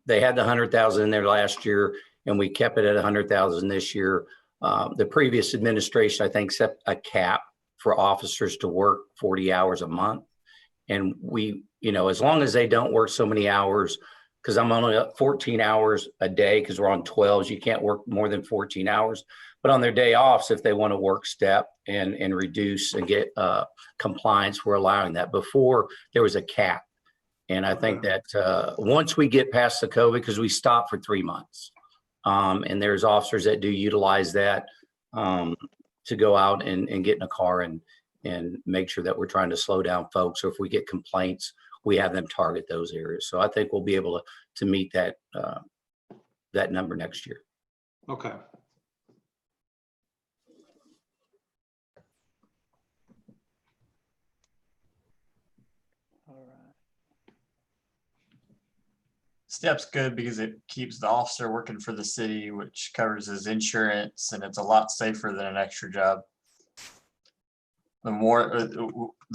they had the 100,000 in there last year, and we kept it at 100,000 this year. The previous administration, I think, set a cap for officers to work 40 hours a month. And we, as long as they don't work so many hours, because I'm only up 14 hours a day because we're on 12s, you can't work more than 14 hours. But on their day offs, if they want to work STEP and reduce and get compliance, we're allowing that. Before, there was a cap. And I think that once we get past the COVID, because we stopped for 3 months, and there's officers that do utilize that to go out and get in a car and make sure that we're trying to slow down folks. Or if we get complaints, we have them target those areas. So I think we'll be able to meet that number next year. Okay. All right. STEP's good because it keeps the officer working for the city, which covers his insurance, and it's a lot safer than an extra job. The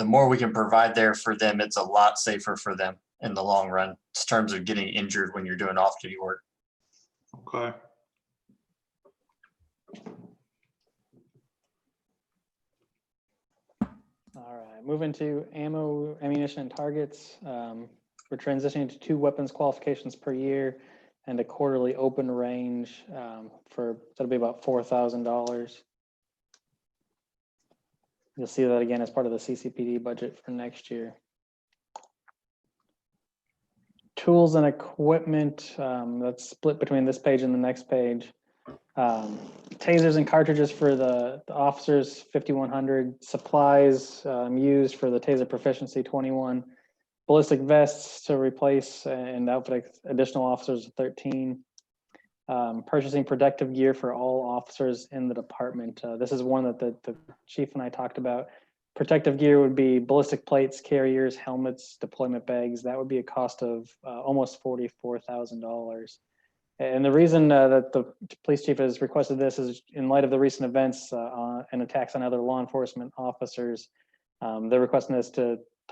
more we can provide there for them, it's a lot safer for them in the long run, in terms of getting injured when you're doing off-duty work. Okay. All right, moving to ammo, ammunition, and targets. We're transitioning to 2 weapons qualifications per year and a quarterly open range that'll be about $4,000. You'll see that again as part of the CCPD budget for next year. Tools and equipment, that's split between this page and the next page. Tasers and cartridges for the officers, 5,100. Supplies used for the Taser Proficiency, 21. Ballistic vests to replace and outfit additional officers, 13. Purchasing protective gear for all officers in the department. This is one that the chief and I talked about. Protective gear would be ballistic plates, carriers, helmets, deployment bags. That would be a cost of almost $44,000. And the reason that the police chief has requested this is in light of the recent events and attacks on other law enforcement officers. They're requesting this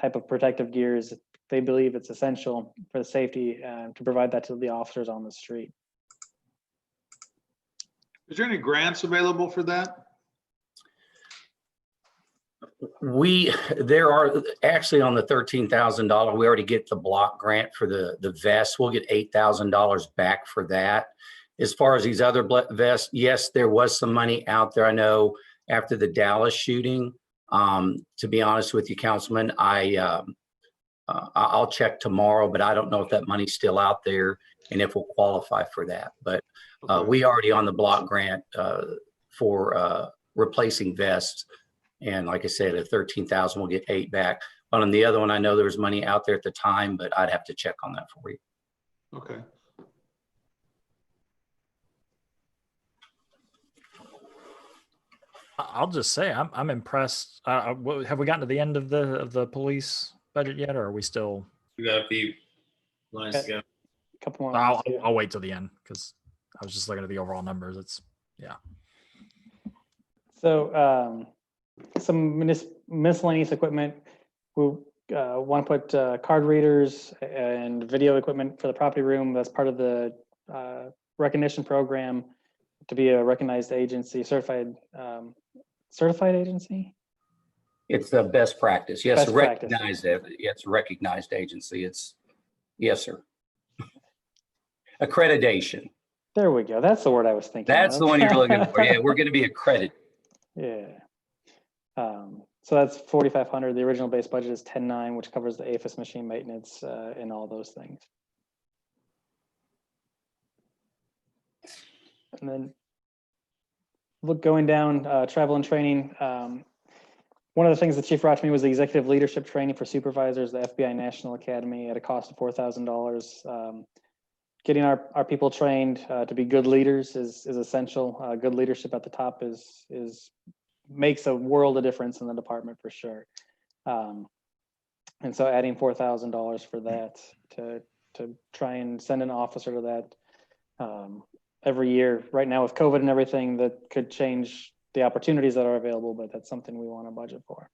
type of protective gear is they believe it's essential for the safety to provide that to the officers on the street. Is there any grants available for that? There are actually on the $13,000, we already get the block grant for the vest. We'll get $8,000 back for that. As far as these other vests, yes, there was some money out there. I know after the Dallas shooting, to be honest with you, Councilman, I'll check tomorrow, but I don't know if that money's still out there and if we'll qualify for that. But we already on the block grant for replacing vests. And like I said, at 13,000, we'll get 8 back. But on the other one, I know there was money out there at the time, but I'd have to check on that for you. Okay. I'll just say I'm impressed. Have we gotten to the end of the police budget yet, or are we still? We got a few lines to go. Couple more. I'll wait till the end because I was just looking at the overall numbers. It's So some miscellaneous equipment. We want to put card readers and video equipment for the property room. That's part of the recognition program to be a recognized agency, certified agency. It's the best practice. Yes, Best practice. recognized. It's recognized agency. Yes, sir. Accreditation. There we go. That's the word I was thinking. That's of. the one you're looking for. Yeah, we're going to be accredited. Yeah. So that's 4,500. The original base budget is 10.9, which covers the APHIS machine maintenance and all those things. And then going down, travel and training. One of the things the chief brought to me was the executive leadership training for supervisors, the FBI National Academy at a cost of $4,000. Getting our people trained to be good leaders is essential. Good leadership at the top makes a world of difference in the department for sure. And so adding $4,000 for that to try and send an officer to that every year. Right now with COVID and everything, that could change the opportunities that are available, but that's something we want to budget for.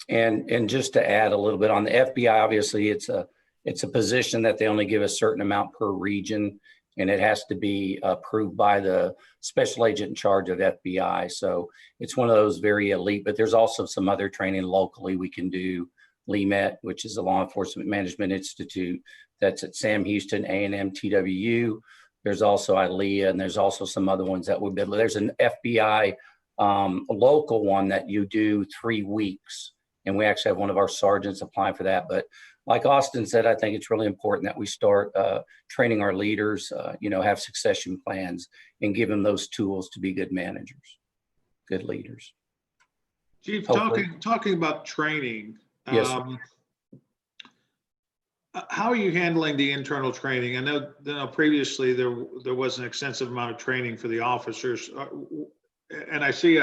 And just to add a little bit on the FBI, obviously it's a position that they only give a certain amount per region, and it has to be approved by the special agent in charge of FBI. So it's one of those very elite, but there's also some other training locally we can do. LEMET, which is the Law Enforcement Management Institute, that's at Sam Houston, A&M, TWU. There's also ILEA, and there's also some other ones that would be, there's an FBI local one that you do 3 weeks. And we actually have one of our sergeants applying for that. But like Austin said, I think it's really important that we start training our leaders, have succession plans and give them those tools to be good managers, good leaders. Chief, Hopefully. talking about training. Yes, sir. How are you handling the internal training? I know previously there was an extensive amount of training for the officers, and I see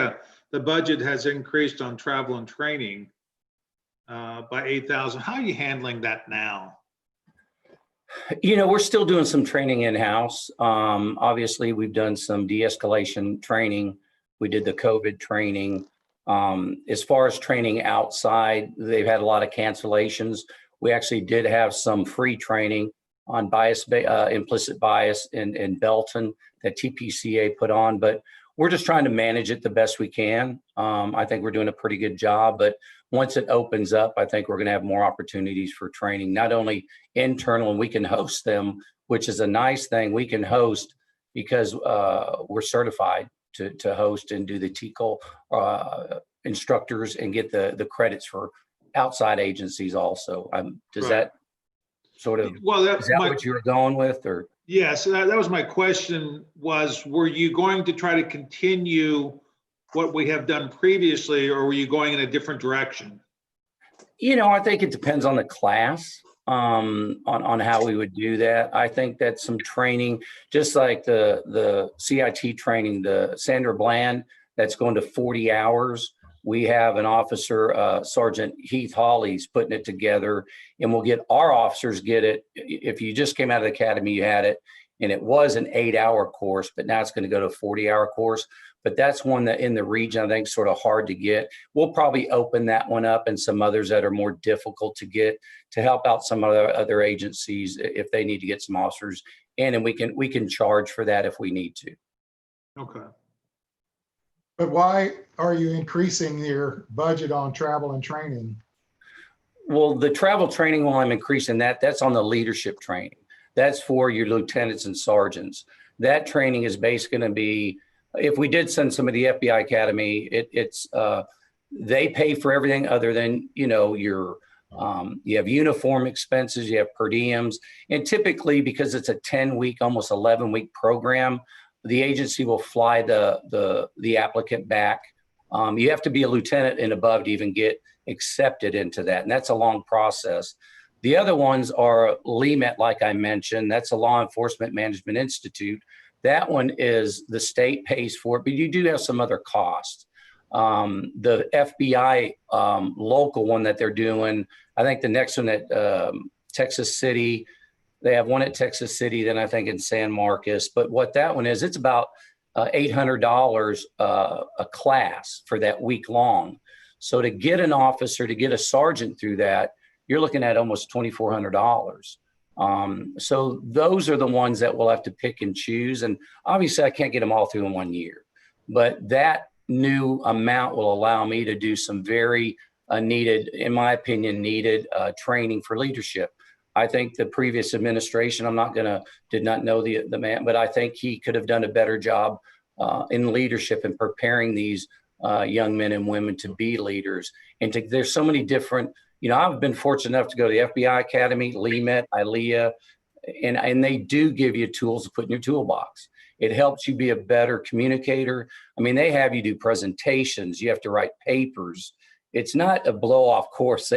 the budget has increased on travel and training by 8,000. How are you handling that now? We're still doing some training in-house. Obviously, we've done some de-escalation training. We did the COVID training. As far as training outside, they've had a lot of cancellations. We actually did have some free training on implicit bias in Belton that TPCA put on, but we're just trying to manage it the best we can. I think we're doing a pretty good job, but once it opens up, I think we're going to have more opportunities for training, not only internal, and we can host them, which is a nice thing. We can host because we're certified to host and do the TCOL instructors and get the credits for outside agencies also. Does Right. that sort of, Well, is that what you were going with, or? Yes, that was my question, were you going to try to continue what we have done previously, or were you going in a different direction? I think it depends on the class, on how we would do that. I think that some training, just like the CIT training, the Sandra Bland, that's going to 40 hours. We have an officer, Sergeant Heath Hawley's putting it together, and we'll get our officers get it. If you just came out of the academy, you had it, and it was an 8-hour course, but now it's going to go to a 40-hour course. But that's one that in the region, I think, is sort of hard to get. We'll probably open that one up and some others that are more difficult to get to help out some other agencies if they need to get some officers. And then we can charge for that if we need to. Okay. But why are you increasing your budget on travel and training? Well, the travel training, while I'm increasing that, that's on the leadership training. That's for your lieutenants and sergeants. That training is basically going to be, if we did send somebody to the FBI Academy, they pay for everything other than, you have uniform expenses, you have per diems. And typically, because it's a 10-week, almost 11-week program, the agency will fly the applicant back. You have to be a lieutenant and above to even get accepted into that. And that's a long process. The other ones are LEMET, like I mentioned. That's a Law Enforcement Management Institute. That one is the state pays for it, but you do have some other costs. The FBI local one that they're doing, I think the next one at Texas City, they have one at Texas City, then I think in San Marcos. But what that one is, it's about $800 a class for that week long. So to get an officer, to get a sergeant through that, you're looking at almost $2,400. So those are the ones that we'll have to pick and choose. And obviously I can't get them all through in 1 year, but that new amount will allow me to do some very needed, in my opinion, needed training for leadership. I think the previous administration, did not know the man, but I think he could have done a better job in leadership and preparing these young men and women to be leaders. And there's so many different, I've been fortunate enough to go to the FBI Academy, LEMET, ILEA, and they do give you tools to put in your toolbox. It helps you be a better communicator. I mean, they have you do presentations. You have to write papers. It's not a blow-off course.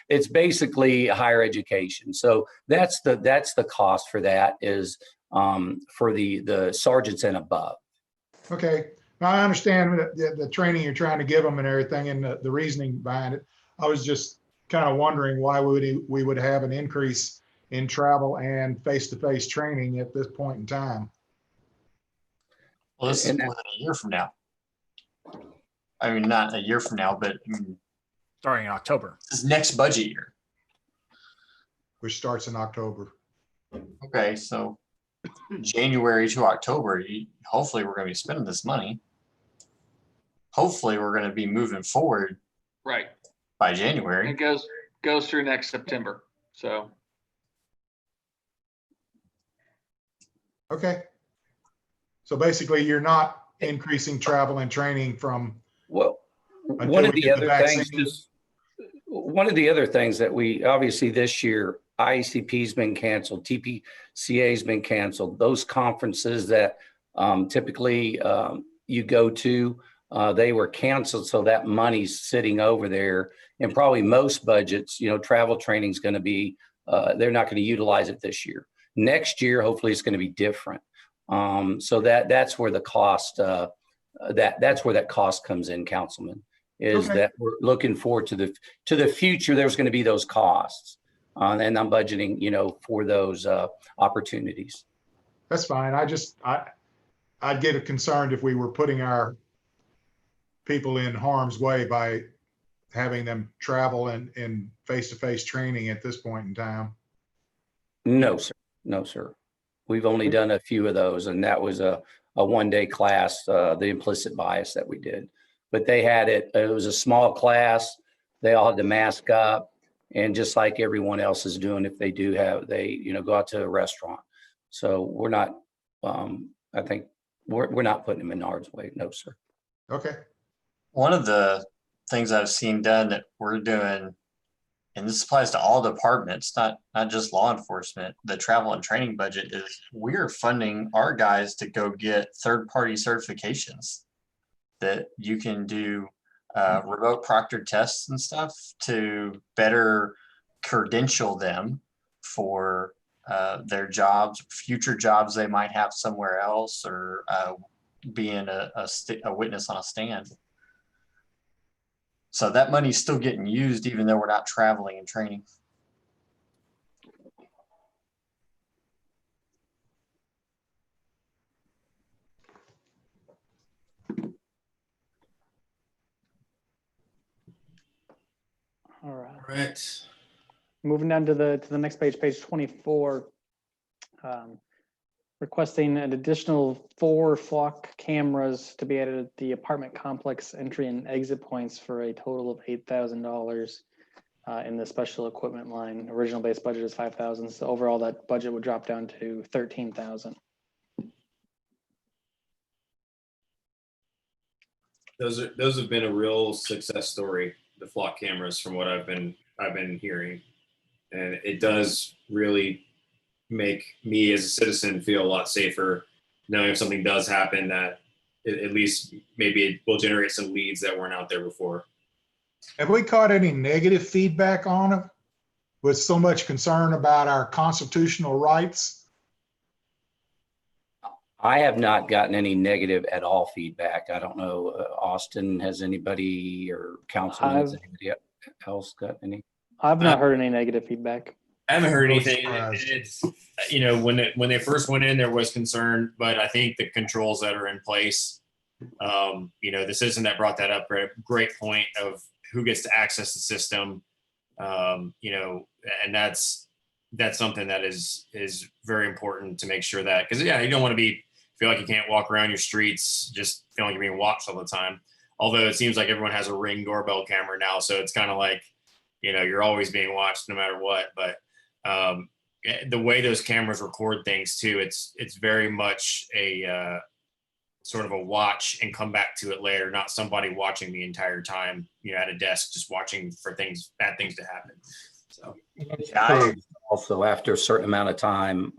It's basically higher education. So that's the cost for that is for the sergeants and above. Okay, now I understand the training you're trying to give them and everything and the reasoning behind it. I was just kind of wondering why we would have an increase in travel and face-to-face training at this point in time. Well, this is more than a year from now. I mean, not a year from now, but Starting in October. this is next budget year. Which starts in October. Okay, so January to October, hopefully we're going to be spending this money. Hopefully we're going to be moving forward Right. by It January. goes through next September. So Okay. So basically, you're not increasing travel and training from. Well, Until one of we the get the other things vaccine. is, one of the other things that we, obviously this year, IACP's been canceled, TPCA's been canceled. Those conferences that typically you go to, they were canceled. So that money's sitting over there, and probably most budgets, travel training is going to be, they're not going to utilize it this year. Next year, hopefully it's going to be different. So that's where the cost, that's where that cost comes in, Councilman, is Okay. that we're looking forward to the future. There's going to be those costs, and I'm budgeting, for those opportunities. That's fine. I'd get concerned if we were putting our people in harm's way by having them travel in face-to-face training at this point in time. No, sir. No, sir. We've only done a few of those, and that was a one-day class, the implicit bias that we did. But they had it was a small class. They all had to mask up, and just like everyone else is doing, if they do have, they go out to a restaurant. So we're not, I think we're not putting them in harm's way. No, sir. Okay. One of the things I've seen done that we're doing, and this applies to all departments, not just law enforcement, the travel and training budget, is we're funding our guys to go get third-party certifications that you can do remote proctored tests and stuff to better credential them for their jobs, future jobs they might have somewhere else, or being a witness on a stand. So that money's still getting used even though we're not traveling and training. All right. All right. Moving down to the next page, page 24. requesting an additional 4 flock cameras to be added at the apartment complex entry and exit points for a total of $8,000 in the special equipment line. Original base budget is 5,000, so overall that budget would drop down to 13,000. Those have been a real success story, the flock cameras, from what I've been hearing. And it does really make me as a citizen feel a lot safer knowing if something does happen that at least maybe it will generate some leads that weren't out there before. Have we caught any negative feedback on it with so much concern about our constitutional rights? I have not gotten any negative at all feedback. I don't know, Austin, has anybody or councilman, has anybody else got any? I've not heard any negative feedback. I haven't heard Really anything. surprised. It's, you know, when they first went in, there was concern, but I think the controls that are in place, you know, the citizen that brought that up, great point of who gets to access the system, you know, and that's something that is very important to make sure that, because yeah, you don't want to feel like you can't walk around your streets just feeling like you're being watched all the time. Although it seems like everyone has a Ring doorbell camera now, so it's kind of like, you know, you're always being watched no matter what. But the way those cameras record things too, it's very much a sort of a watch and come back to it later, not somebody watching the entire time, you know, at a desk just watching for bad things to happen. So Also, after a certain amount of time,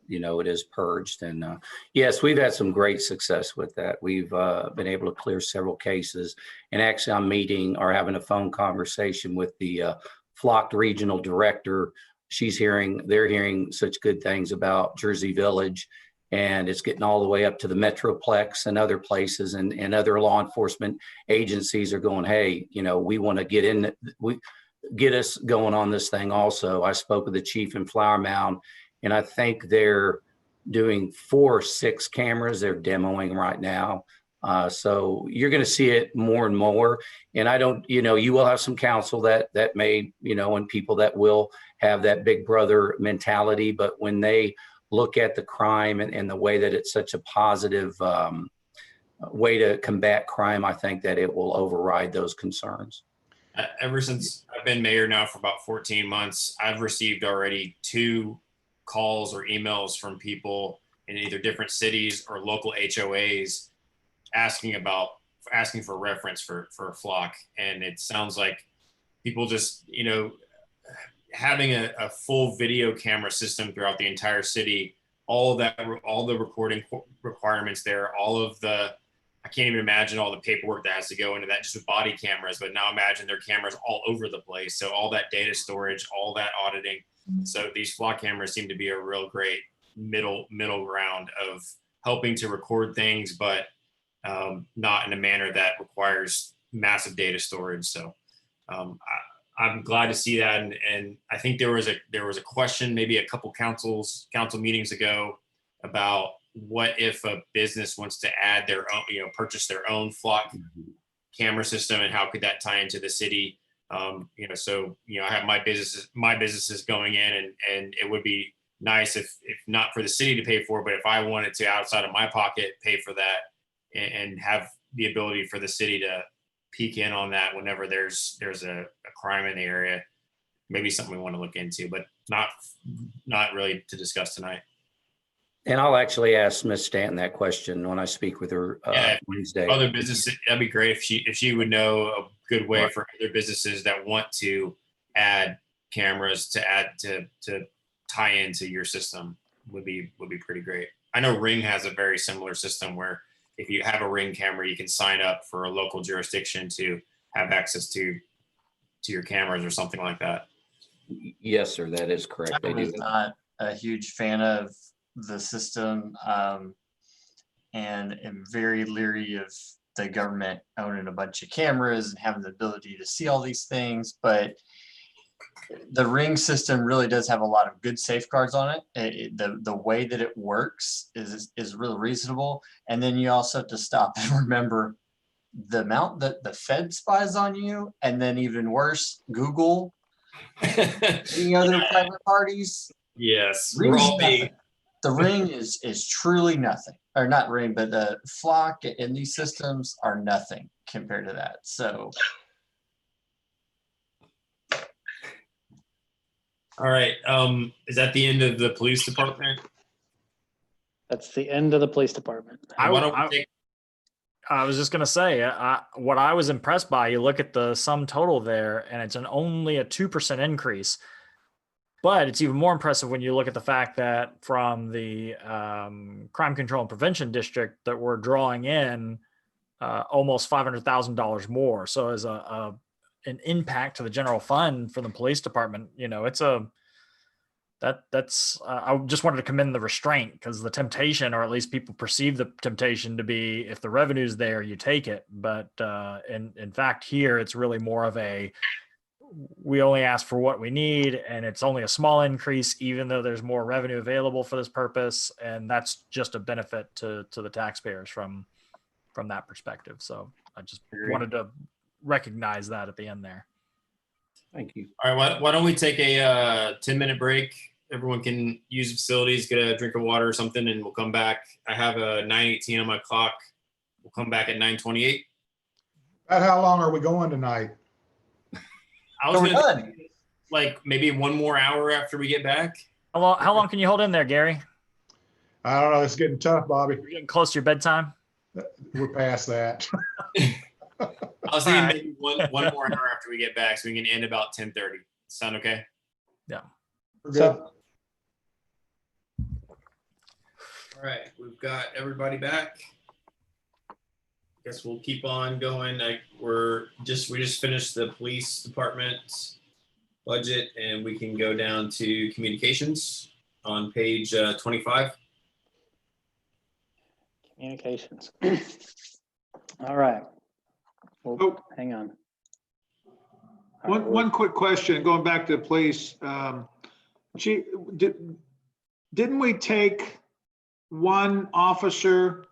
you know, it is purged. And yes, we've had some great success with that. We've been able to clear several cases. And actually, I'm meeting or having a phone conversation with the Flocked Regional Director. They're hearing such good things about Jersey Village, and it's getting all the way up to the Metroplex and other places, and other law enforcement agencies are going, hey, you know, we want to get us going on this thing also. I spoke with the chief in Flower Mound, and I think they're doing 4 or 6 cameras they're demoing right now. So you're going to see it more and more. And I don't, you know, you will have some counsel that may, you know, and people that will have that big brother mentality. But when they look at the crime and the way that it's such a positive way to combat crime, I think that it will override those concerns. Ever since I've been mayor now for about 14 months, I've received already 2 calls or emails from people in either different cities or local HOAs asking for reference for a flock. And it sounds like people just, you know, having a full video camera system throughout the entire city, all the recording requirements there, I can't even imagine all the paperwork that has to go into that just with body cameras, but now imagine their cameras all over the place. So all that data storage, all that auditing. So these flock cameras seem to be a real great middle ground of helping to record things, but not in a manner that requires massive data storage. So I'm glad to see that. And I think there was a question maybe a couple council meetings ago about what if a business wants to add their own, you know, purchase their own flock camera system, and how could that tie into the city? You know, so, you know, I have my businesses going in, and it would be nice if not for the city to pay for, but if I wanted to outside of my pocket pay for that and have the ability for the city to peek in on that whenever there's a crime in the area, maybe something we want to look into, but not really to discuss tonight. And I'll actually ask Ms. Stanton that question when I speak with her Wednesday. Other businesses, that'd be great if she would know a good way for other businesses that want to add cameras to tie into your system would be pretty great. I know Ring has a very similar system where if you have a Ring camera, you can sign up for a local jurisdiction to have access to your cameras or something like that. Yes, sir, that is correct. I was not a huge fan of the system, and am very leery of the government owning a bunch of cameras and having the ability to see all these things. But the Ring system really does have a lot of good safeguards on it. The way that it works is really reasonable. And then you also have to stop and remember the amount that the Fed spies on you, and then even worse, Google, any other private parties. Yes, Ring's nothing. The ring is truly nothing, or not ring, but the flock and these systems are nothing compared to that. So All right. Is that the end of the police department? That's the end of the police department. Why don't we take I was just gonna say, what I was impressed by, you look at the sum total there, and it's only a 2% increase. But it's even more impressive when you look at the fact that from the crime control and prevention district that we're drawing in almost $500,000 more. So as an impact to the general fund for the police department, it's that's I just wanted to commend the restraint, because the temptation, or at least people perceive the temptation to be, if the revenue's there, you take it. But in fact, here it's really more of we only ask for what we need, and it's only a small increase, even though there's more revenue available for this purpose. And that's just a benefit to the taxpayers from that perspective. So I just wanted to recognize that at the end there. Thank you. All right, why don't we take a 10-minute break? Everyone can use the facilities, get a drink of water or something, and we'll come back. I have a 9:18 on my clock. We'll come back at 9:28. About how long are we going tonight? I was we're gonna done. like maybe one more hour after we get back. How long can you hold in there, Gary? I don't know. It's getting tough, Bobby. You're getting close to your bedtime. We're past that. I was thinking All right. maybe one more hour after we get back, so we can end about 10:30. Sound okay? We're good. So, All right, we've got everybody back. Guess we'll keep on going. We just finished the police department budget, and we can go down to communications on page 25. communications. All right. Well, Oh. hang on. All right, One quick question, going back to the police. Didn't we take one officer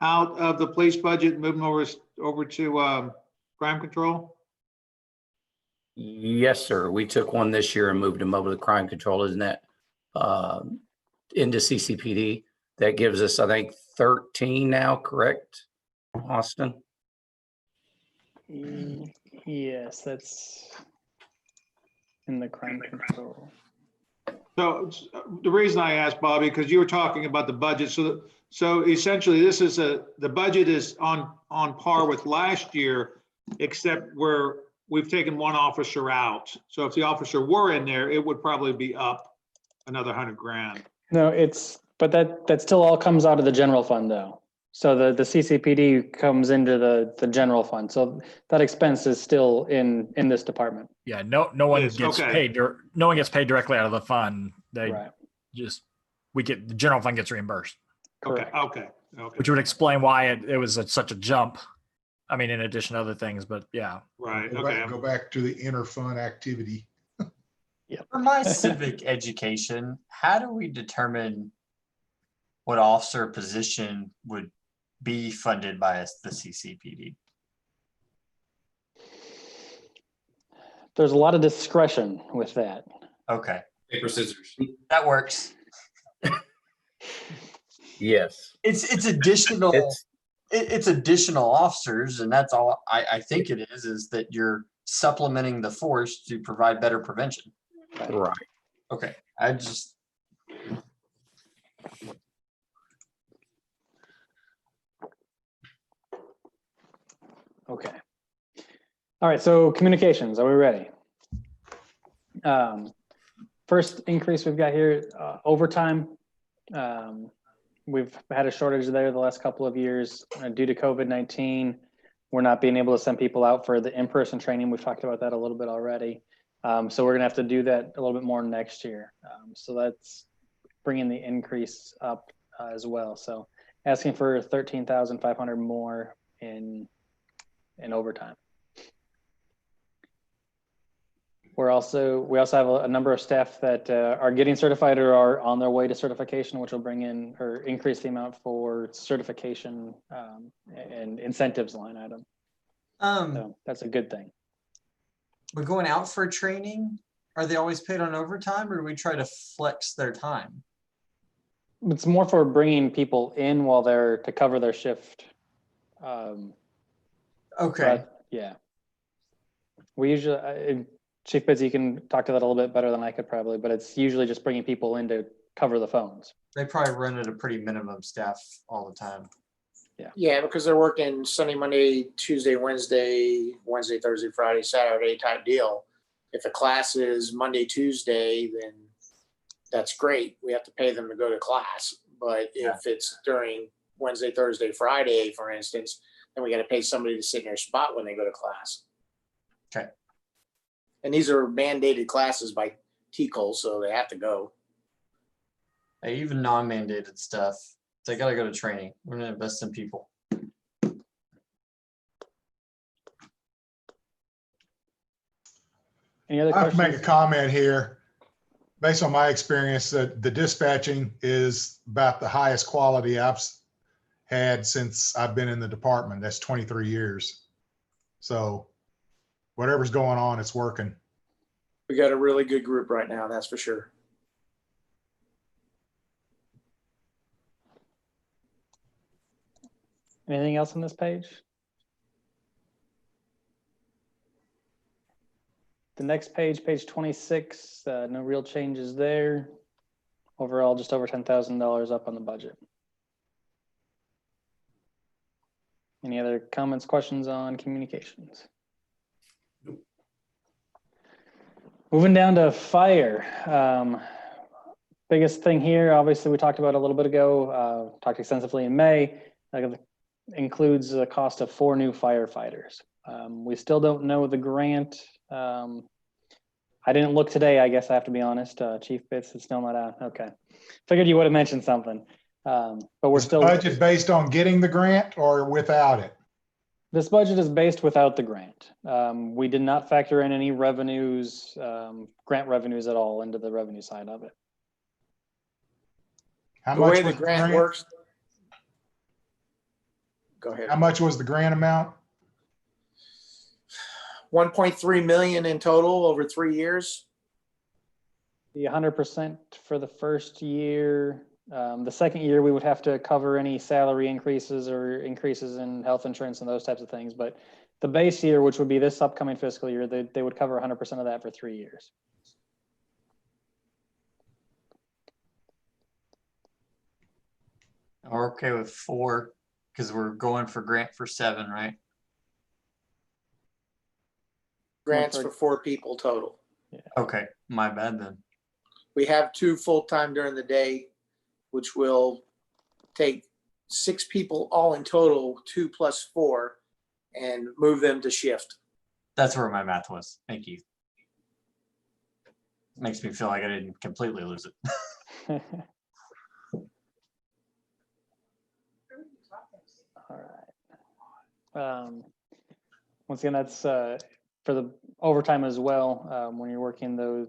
out of the police budget and move him over to crime control? Yes, sir. We took one this year and moved him over to crime control. Isn't that into CCPD? That gives us, I think, 13 now, correct, Austin? Yes, that's in the crime control. So the reason I asked, Bobby, because you were talking about the budget. So essentially, the budget is on par with last year, except where we've taken one officer out. So if the officer were in there, it would probably be up another $100,000. No, but that still all comes out of the general fund though. So the CCPD comes into the general fund. So that expense is still in this department. Yeah, no one Yes, gets okay. paid. No one gets paid directly out of the fund. They Right. the general fund gets reimbursed, Okay, Correct. okay. which would explain why it was such a jump. I mean, in addition to other things, but yeah. Right, Go okay. back to the inter-fund activity. For my civic education, how do we determine what officer position would be funded by the CCPD? There's a lot of discretion with that. Okay, Paper, scissors. that works. Yes. It's additional. It's It's additional officers, and that's all I think it is that you're supplementing the force to provide better prevention. right. Okay, I just. Okay. All right, so communications, are we ready? First increase we've got here, overtime. We've had a shortage there the last couple of years due to COVID-19. We're not being able to send people out for the in-person training. We've talked about that a little bit already. So we're gonna have to do that a little bit more next year. So that's bringing the increase up as well. So asking for 13,500 more in overtime. We also have a number of staff that are getting certified or are on their way to certification, which will bring in or increase the amount for certification and incentives line item. So that's a good thing. We're going out for training. Are they always paid on overtime, or do we try to flex their time? It's more for bringing people in while they're to cover their shift. Okay. But yeah, we usually, Chief Bitsy, you can talk to that a little bit better than I could probably, but it's usually just bringing people in to cover the phones. They probably run at a pretty minimum staff all the time. Yeah, because they're working Sunday, Monday, Tuesday, Wednesday, Thursday, Friday, Saturday type deal. If a class is Monday, Tuesday, then that's great. We have to pay them to go to class. But if it's during Wednesday, Thursday, Friday, for instance, then we got to pay somebody to sit in their spot when they go to class. Okay. And these are mandated classes by TCOL, so they have to go. Hey, even non-mandated stuff, they gotta go to training. We're gonna invest in people. Any other I have to make a questions? comment here. Based on my experience, that the dispatching is about the highest quality I've had since I've been in the department. That's 23 years. So whatever's going on, it's working. We got a really good group right now, that's for sure. Anything else on this page? The next page, page 26, no real changes there. Overall, just over $10,000 up on the budget. Any other comments, questions on communications? Moving down to fire. Biggest thing here, obviously, we talked about a little bit ago, talked extensively in May, includes the cost of 4 new firefighters. We still don't know the grant. I didn't look today, I guess I have to be honest. Chief Bits is still not out. Okay. Figured you would have mentioned something. But we're Is the still. budget based on getting the grant or without it? This budget is based without the grant. We did not factor in any revenues, grant revenues at all into the revenue side of it. How The much way was the grant works. Go ahead. How much was the grant amount? 1.3 million in total over 3 years. The 100% for the first year. The second year, we would have to cover any salary increases or increases in health insurance and those types of things. But the base year, which would be this upcoming fiscal year, they would cover 100% of that for 3 years. We're okay with 4 because we're going for grant for 7, right? Grants for 4 people total. Okay, my bad then. We have 2 full-time during the day, which will take 6 people all in total, 2 plus 4, and move them to shift. That's where my math was. Thank you. Makes me feel like I didn't completely lose it. All right. Once again, that's for the overtime as well. When you're working the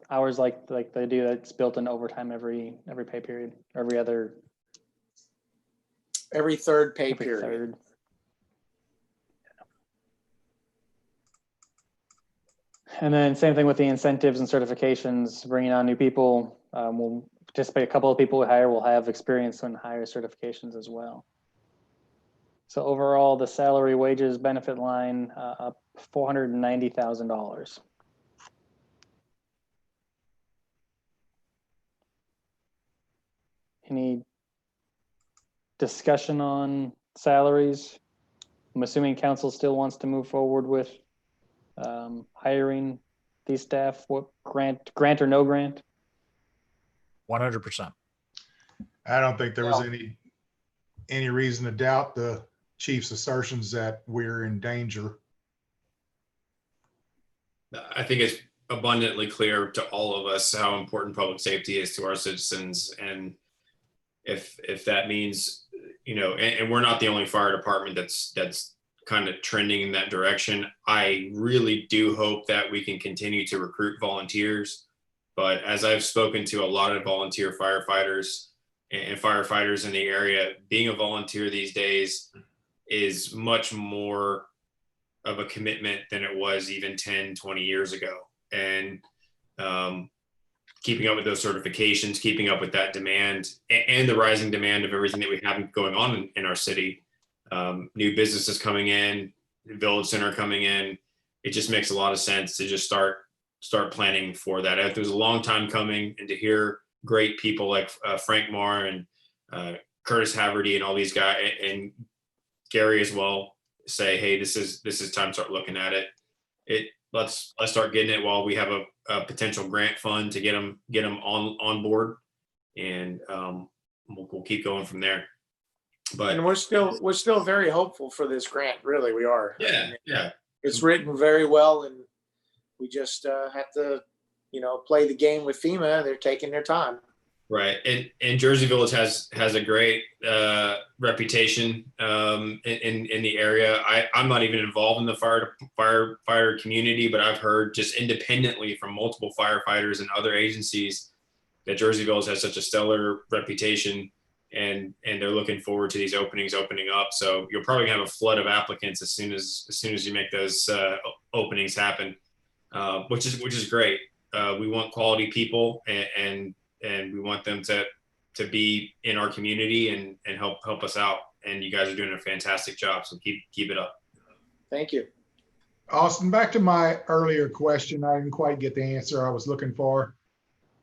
hours like they do, that's built in overtime every pay period, every third pay every period. third. And then same thing with the incentives and certifications, bringing on new people. We'll anticipate a couple of people we hire will have experience in higher certifications as well. So overall, the salary, wages, benefit line up $490,000. Any discussion on salaries? I'm assuming council still wants to move forward with hiring these staff. What grant or no grant? 100%. I don't think there was any reason to doubt the chief's assertions that we're in danger. I think it's abundantly clear to all of us how important public safety is to our citizens. And if that means, and we're not the only fire department that's kind of trending in that direction. I really do hope that we can continue to recruit volunteers. But as I've spoken to a lot of volunteer firefighters and firefighters in the area, being a volunteer these days is much more of a commitment than it was even 10, 20 years ago. And keeping up with those certifications, keeping up with that demand and the rising demand of everything that we have going on in our city. New businesses coming in, Village Center coming in. It just makes a lot of sense to just start planning for that. It was a long time coming, and to hear great people like Frank Marr and Curtis Haverty and all these guys, and Gary as well, say, hey, this is time to start looking at it. Let's start getting it while we have a potential grant fund to get them on board, and we'll keep going from there. But And we're still very hopeful for this grant. Really, we are. yeah. It's written very well, and we just have to, play the game with FEMA. They're taking their time. Right, and Jersey Village has a great reputation in the area. I'm not even involved in the firefighter community, but I've heard just independently from multiple firefighters and other agencies that Jersey Village has such a stellar reputation, and they're looking forward to these openings opening up. So you'll probably have a flood of applicants as soon as you make those openings happen, which is great. We want quality people, and we want them to be in our community and help us out. And you guys are doing a fantastic job. So keep it up. Thank you. Austin, back to my earlier question. I didn't quite get the answer I was looking for.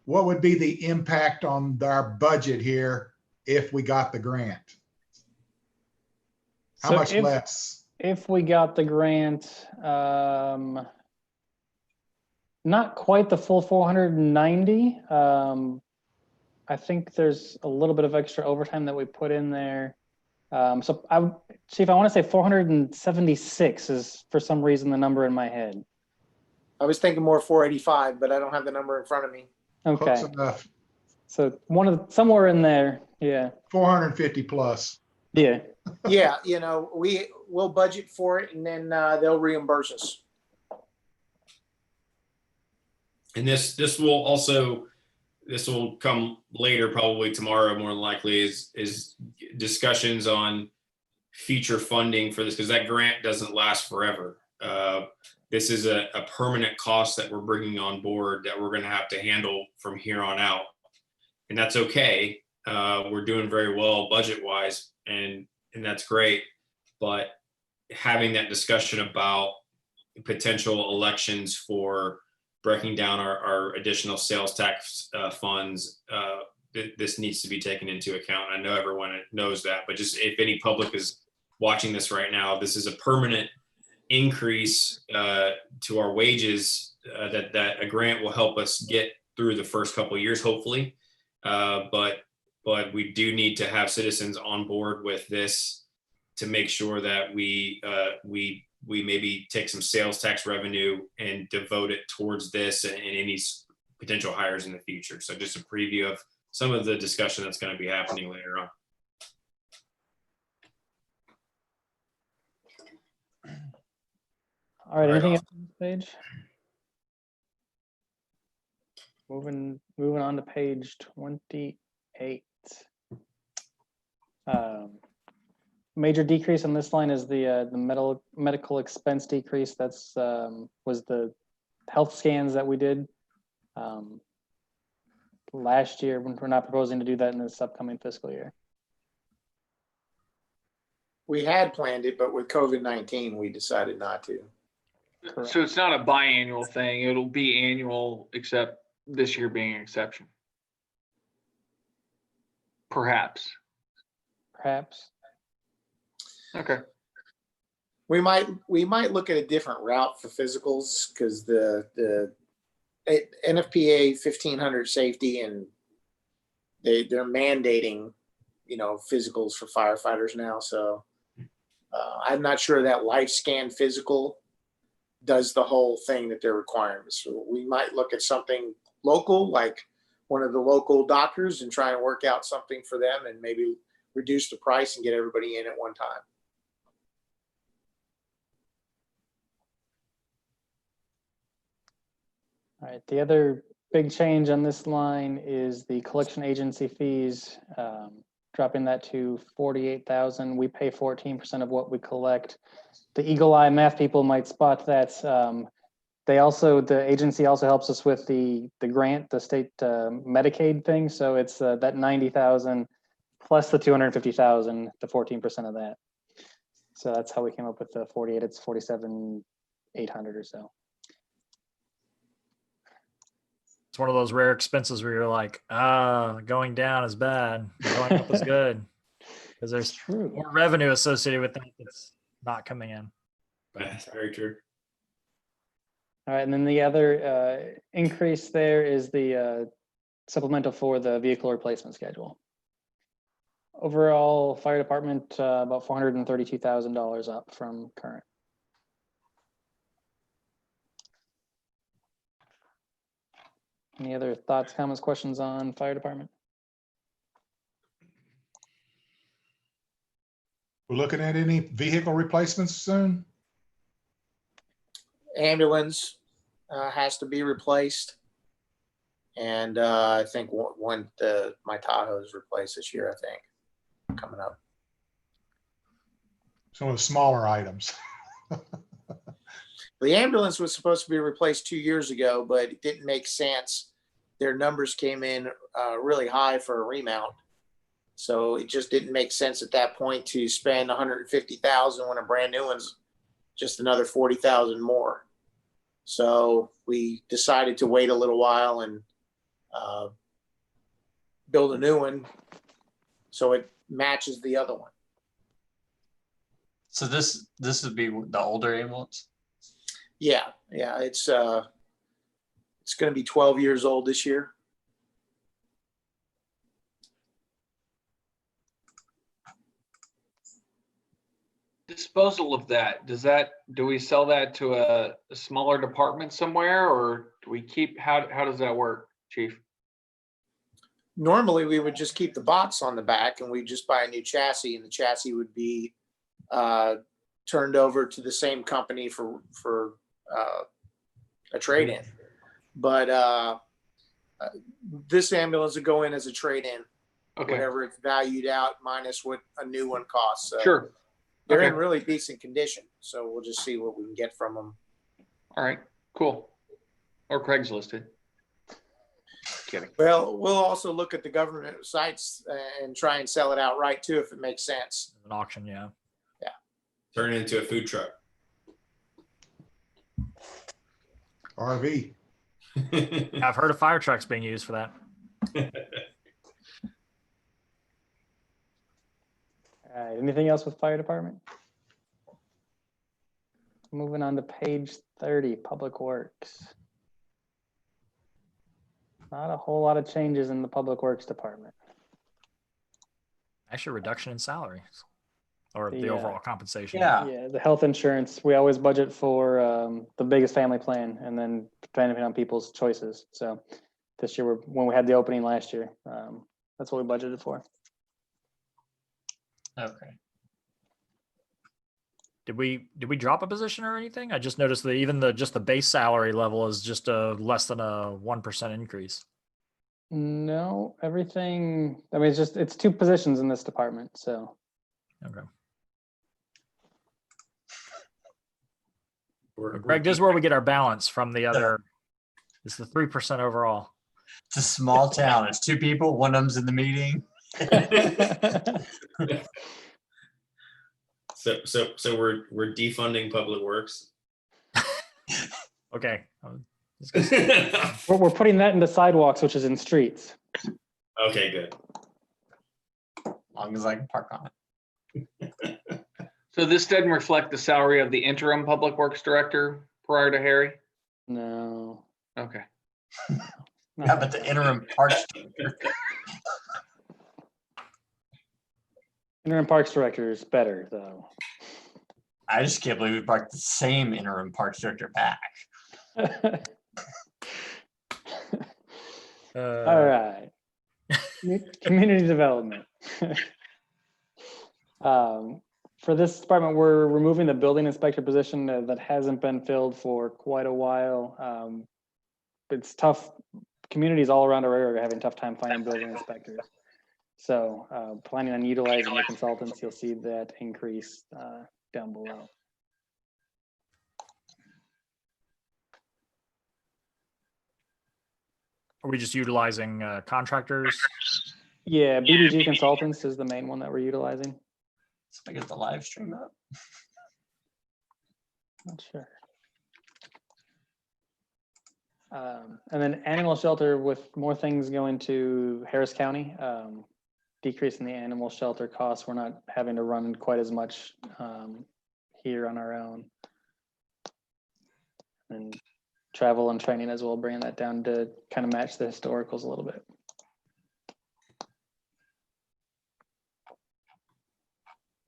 What would be the impact on our budget here if we got the grant? How much less? If we got the grant, not quite the full 490. I think there's a little bit of extra overtime that we put in there. So Chief, I want to say 476 is for some reason the number in my head. I was thinking more 485, but I don't have the number in front of me. Okay. Close enough. So somewhere in there. Yeah. 450 plus. Yeah. Yeah, we'll budget for it, and then they'll reimburse us. And this will come later, probably tomorrow, more than likely, is discussions on future funding for this, because that grant doesn't last forever. This is a permanent cost that we're bringing on board that we're going to have to handle from here on out, and that's okay. We're doing very well budget wise, and that's great. But having that discussion about potential elections for breaking down our additional sales tax funds, this needs to be taken into account. I know everyone knows that, but just if any public is watching this right now, this is a permanent increase to our wages that a grant will help us get through the first couple of years, hopefully. But we do need to have citizens on board with this to make sure that we maybe take some sales tax revenue and devote it towards this and any potential hires in the future. So just a preview of some of the discussion that's going to be happening later on. All right. Anything else on this page? Moving on to page 28. Major decrease on this line is the medical expense decrease. That's was the health scans that we did last year. We're not proposing to do that in this upcoming fiscal year. We had planned it, but with COVID-19, we decided not to. Correct. So it's not a biannual thing. It'll be annual, except this year being an exception. Perhaps. Okay. We might look at a different route for physicals, because the NFPA 1500 safety, and they're mandating, physicals for firefighters now. So I'm not sure that LifeScan physical does the whole thing that they're requiring. So we might look at something local, like one of the local doctors, and try and work out something for them, and maybe reduce the price and get everybody in at one time. All right. The other big change on this line is the collection agency fees, dropping that to 48,000. We pay 14% of what we collect. The eagle eye math people might spot that The agency also helps us with the grant, the state Medicaid thing. So it's that 90,000 plus the 250,000, the 14% of that. So that's how we came up with the 48. It's 47,800 or so. It's one of those rare expenses where you're like, going down is bad, going up is good, because there's True. more revenue associated with that that's not coming in. That's very true. All right, and then the other increase there is the supplemental for the vehicle replacement schedule. Overall, fire department about $432,000 up from current. Any other thoughts, comments, questions on fire department? We're looking at any vehicle replacements soon? Ambulance has to be replaced. And I think my Tahoe is replaced this year, I think, coming up. Some of the smaller items. The ambulance was supposed to be replaced 2 years ago, but it didn't make sense. Their numbers came in really high for a remount. So it just didn't make sense at that point to spend $150,000 when a brand new one's just another $40,000 more. So we decided to wait a little while and build a new one so it matches the other one. So this would be the older ambulance? Yeah, it's going to be 12 years old this year. Disposal of that, do we sell that to a smaller department somewhere, or do we keep, how does that work, Chief? Normally, we would just keep the box on the back and we just buy a new chassis, and the chassis would be turned over to the same company for a trade-in. But this ambulance would go in as a trade-in, Okay, whatever it's valued out minus what a new one costs. So sure. they're Okay. in really decent condition, so we'll just see what we can get from them. All right, cool. Or Craigslisted. Kidding. Well, we'll also look at the government sites and try and sell it outright too, if it makes sense. An auction, yeah. Turn it into a food truck. RV. I've heard of fire trucks being used for that. All right, anything else with fire department? Moving on to page 30, Public Works. Not a whole lot of changes in the Public Works department. Actually, reduction in salary or the Yeah. overall compensation. Yeah. Yeah, the health insurance, we always budget for the biggest family plan and then depending on people's choices. So this year, when we had the opening last year, that's what we budgeted for. Okay. Did we drop a position or anything? I just noticed that even just the base salary level is just less than a 1% increase. No, everything, I mean, it's two positions in this department, so. Okay. We're- Greg, this is where we get our balance from the other. It's the 3% overall. It's a small town. There's two people. One of them's in the meeting. So we're defunding Public Works. Okay. We're putting that into sidewalks, which is in streets. Okay, good. As long as I can park on it. So this doesn't reflect the salary of the interim Public Works Director prior to Harry? No. Okay. Yeah, but the interim parks director. Interim Parks Director is better, though. I just can't believe we brought the same interim parks director back. All right. Community development. For this department, we're removing the building inspector position that hasn't been filled for quite a while. It's tough. Communities all around our area are having a tough time finding building inspectors. So planning on utilizing the consultants, you'll see that increase down below. Are we just utilizing contractors? Yeah, BDG Consultants is the main one that we're utilizing. So I get the live stream up. Not sure. And then animal shelter, with more things going to Harris County, decreasing the animal shelter costs. We're not having to run quite as much here on our own. And travel and training as well, bringing that down to kind of match the historicals a little bit.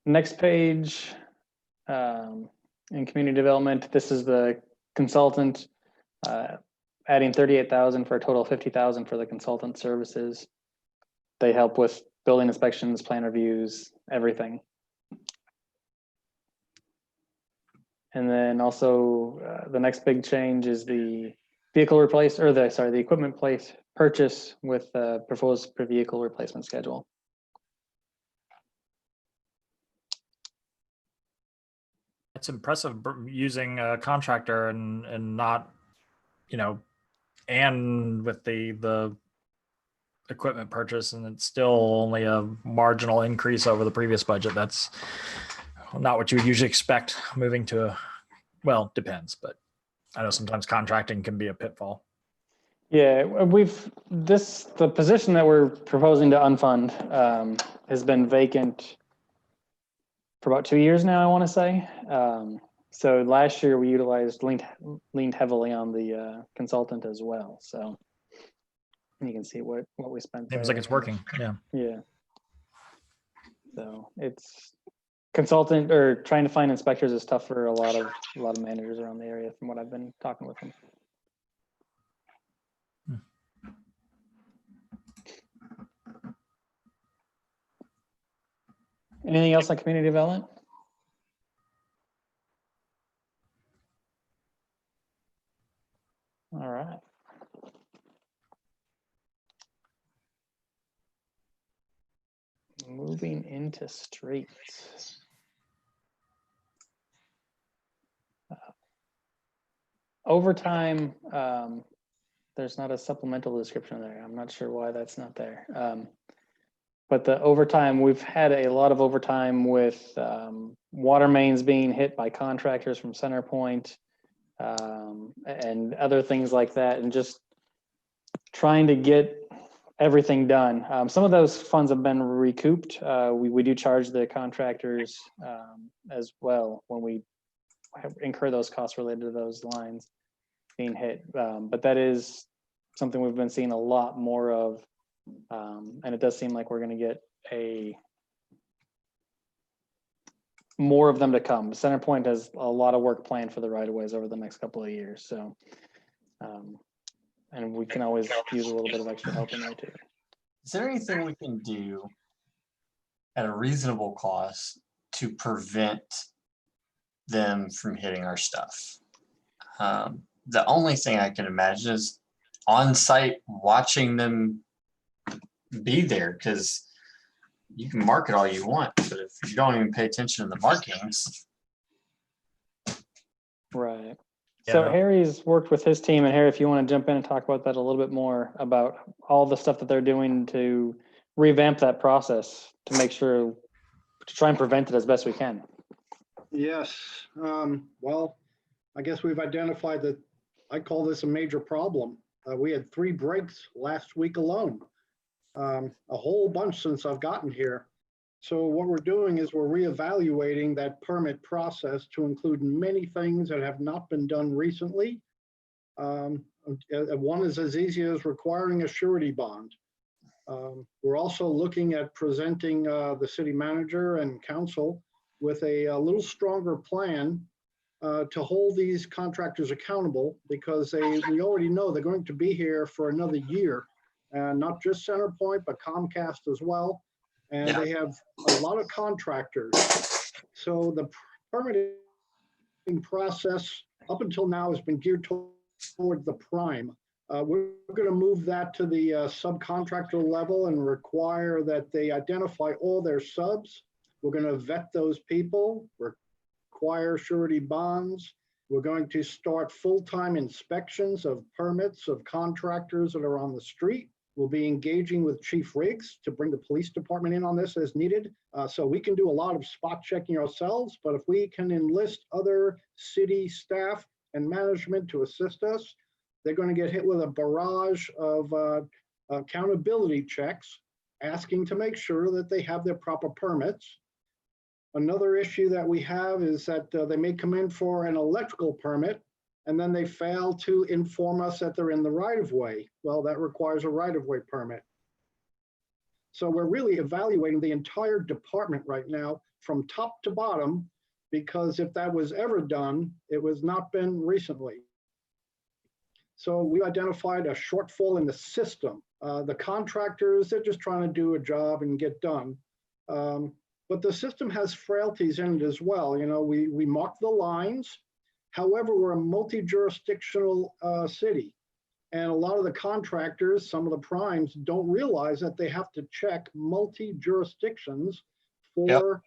Next page, in community development, this is the consultant, adding 38,000 for a total of 50,000 for the consultant services. They help with building inspections, plan reviews, everything. And then also the next big change is the vehicle replace, or the equipment place purchase with proposed per vehicle replacement schedule. It's impressive using a contractor and not, you know, and with the equipment purchase, and it's still only a marginal increase over the previous budget. That's not what you would usually expect moving to a, well, depends, but I know sometimes contracting can be a pitfall. Yeah, the position that we're proposing to unfund has been vacant for about 2 years now, I want to say. So last year we leaned heavily on the consultant as well. So you can see what we spent. Seems like it's working. Yeah. Yeah. So it's consultant, or trying to find inspectors is tough for a lot of managers around the area from what I've been talking with them. Anything else on community development? All right. Moving into streets. Overtime, there's not a supplemental description there. I'm not sure why that's not there. But the overtime, we've had a lot of overtime with water mains being hit by contractors from CenterPoint, and other things like that, and just trying to get everything done. Some of those funds have been recouped. We do charge the contractors as well when we incur those costs related to those lines being hit. But that is something we've been seeing a lot more of. And it does seem like we're going to get more of them to come. CenterPoint has a lot of work planned for the right-of-ways over the next couple of years. So, and we can always use a little bit of extra help in there too. Is there anything we can do at a reasonable cost to prevent them from hitting our stuff? The only thing I can imagine is on-site watching them be there, because you can market all you want, but if you don't even pay attention to the markings. Right. So Harry's worked with his team, and Harry, if you want to jump in and talk about that a little bit more, about all the stuff that they're doing to revamp that process to make sure, to try and prevent it as best we can. Yes. Well, I guess we've identified that I call this a major problem. We had 3 breaks last week alone, a whole bunch since I've gotten here. So what we're doing is we're reevaluating that permit process to include many things that have not been done recently. One is as easy as requiring a surety bond. We're also looking at presenting the city manager and council with a little stronger plan to hold these contractors accountable, because we already know they're going to be here for another year, and not just CenterPoint, but Comcast as well. And they have a lot of contractors. So the permitting process up until now has been geared toward the prime. We're going to move that to the subcontractor level and require that they identify all their subs. We're going to vet those people, require surety bonds, We're going to start full-time inspections of permits of contractors that are on the street. We'll be engaging with Chief Riggs to bring the police department in on this as needed. So we can do a lot of spot checking ourselves, but if we can enlist other city staff and management to assist us, they're going to get hit with a barrage of accountability checks, asking to make sure that they have their proper permits. Another issue that we have is that they may come in for an electrical permit and then they fail to inform us that they're in the right of way. Well, that requires a right of way permit. So we're really evaluating the entire department right now from top to bottom, because if that was ever done, it was not been recently. So we identified a shortfall in the system. The contractors, they're just trying to do a job and get done. But the system has frailties in it as well. You know, we mark the lines. However, we're a multi-jurisdictional city. And a lot of the contractors, some of the primes, don't realize that they have to check multi-jurisdictions for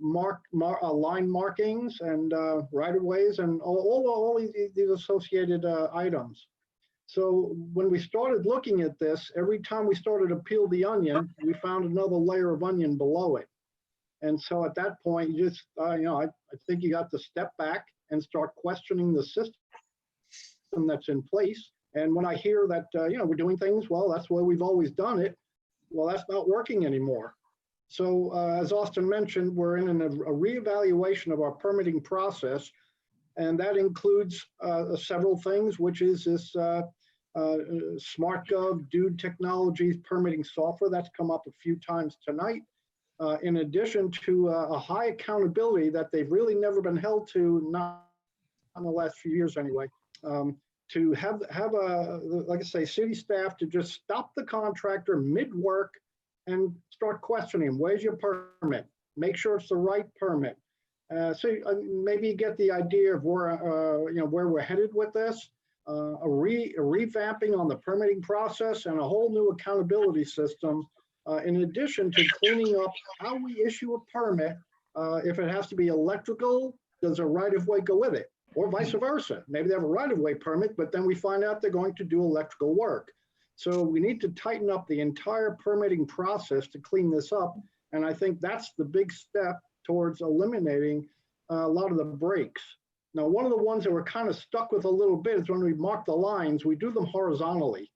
line markings and right-of-ways and all these associated items. So when we started looking at this, every time we started to peel the onion, we found another layer of onion below it. And so at that point, you just, I think you got to step back and start questioning the system that's in place. And when I hear that, we're doing things, well, that's the way we've always done it. Well, that's not working anymore. So as Austin mentioned, we're in a reevaluation of our permitting process. And that includes several things, which is this SmartGov Dude Technologies permitting software that's come up a few times tonight. In addition to a high accountability that they've really never been held to, not in the last few years anyway, to have like I say, city staff to just stop the contractor mid-work and start questioning, where's your permit? Make sure it's the right permit. So maybe you get the idea of where, where we're headed with this, a revamping on the permitting process and a whole new accountability system. In addition to cleaning up how we issue a permit, if it has to be electrical, does a right-of-way go with it? Or vice versa. Maybe they have a right-of-way permit, but then we find out they're going to do electrical work. So we need to tighten up the entire permitting process to clean this up. And I think that's the big step towards eliminating a lot of the breaks. Now, one of the ones that we're kind of stuck with a little bit is when we mark the lines, we do them horizontally.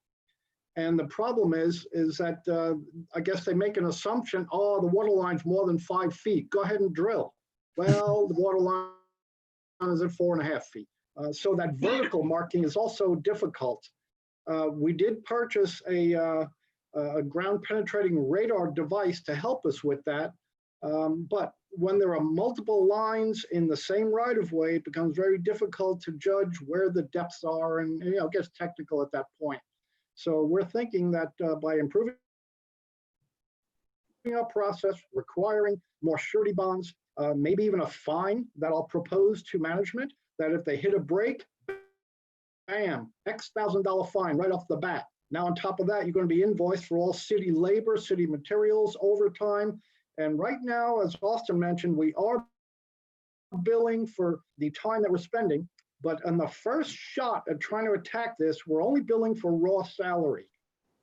And the problem is that I guess they make an assumption, oh, the water line's more than 5 feet. Go ahead and drill. Well, the water line is at 4.5 feet. So that vertical marking is also difficult. We did purchase a ground penetrating radar device to help us with that. But when there are multiple lines in the same right of way, it becomes very difficult to judge where the depths are, and it gets technical at that point. So we're thinking that by improving our process, requiring more surety bonds, maybe even a fine that I'll propose to management, that if they hit a break, bam, X $1,000 fine right off the bat. Now on top of that, you're going to be invoiced for all city labor, city materials, overtime. And right now, as Austin mentioned, we are billing for the time that we're spending. But on the first shot at trying to attack this, we're only billing for raw salary.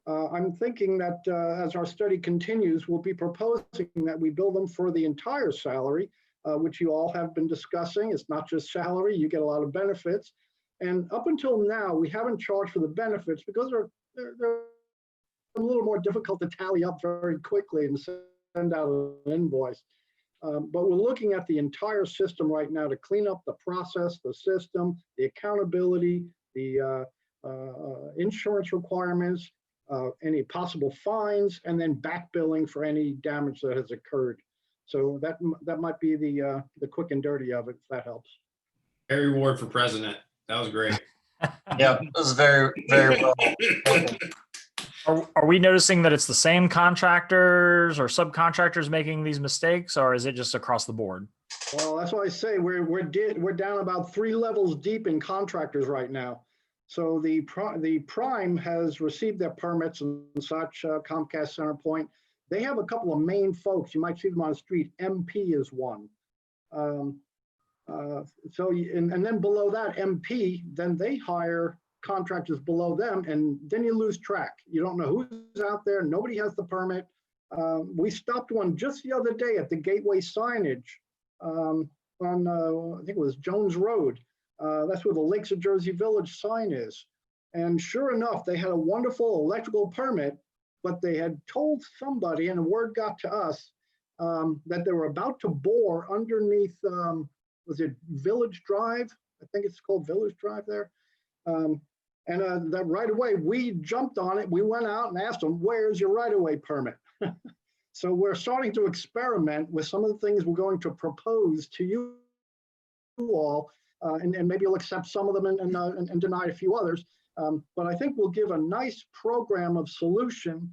I'm thinking that as our study continues, we'll be proposing that we bill them for the entire salary, which you all have been discussing. It's not just salary, you get a lot of benefits. And up until now, we haven't charged for the benefits because they're a little more difficult to tally up very quickly and send out an invoice. But we're looking at the entire system right now to clean up the process, the system, the accountability, the insurance requirements, any possible fines, and then back billing for any damage that has occurred. So that might be the quick and dirty of it, if that helps. Harry Ward for president. That was great. Yeah, it was very, very well. Are we noticing that it's the same contractors or subcontractors making these mistakes, or is it just across the board? Well, that's why I say we're down about 3 levels deep in contractors right now. So the prime has received their permits and such. Comcast, CenterPoint, they have a couple of main folks. You might see them on the street. MP is one. And then below that, MP, then they hire contractors below them, and then you lose track. You don't know who's out there. Nobody has the permit. We stopped one just the other day at the Gateway signage on, I think it was Jones Road. That's where the Lakes of Jersey Village sign is. And sure enough, they had a wonderful electrical permit, but they had told somebody, and the word got to us, that they were about to bore underneath, was it Village Drive? I think it's called Village Drive there. That right away, we jumped on it. We went out and asked them, where's your right-of-way permit? So we're starting to experiment with some of the things we're going to propose to you all, and maybe you'll accept some of them and deny a few others. But I think we'll give a nice program of solution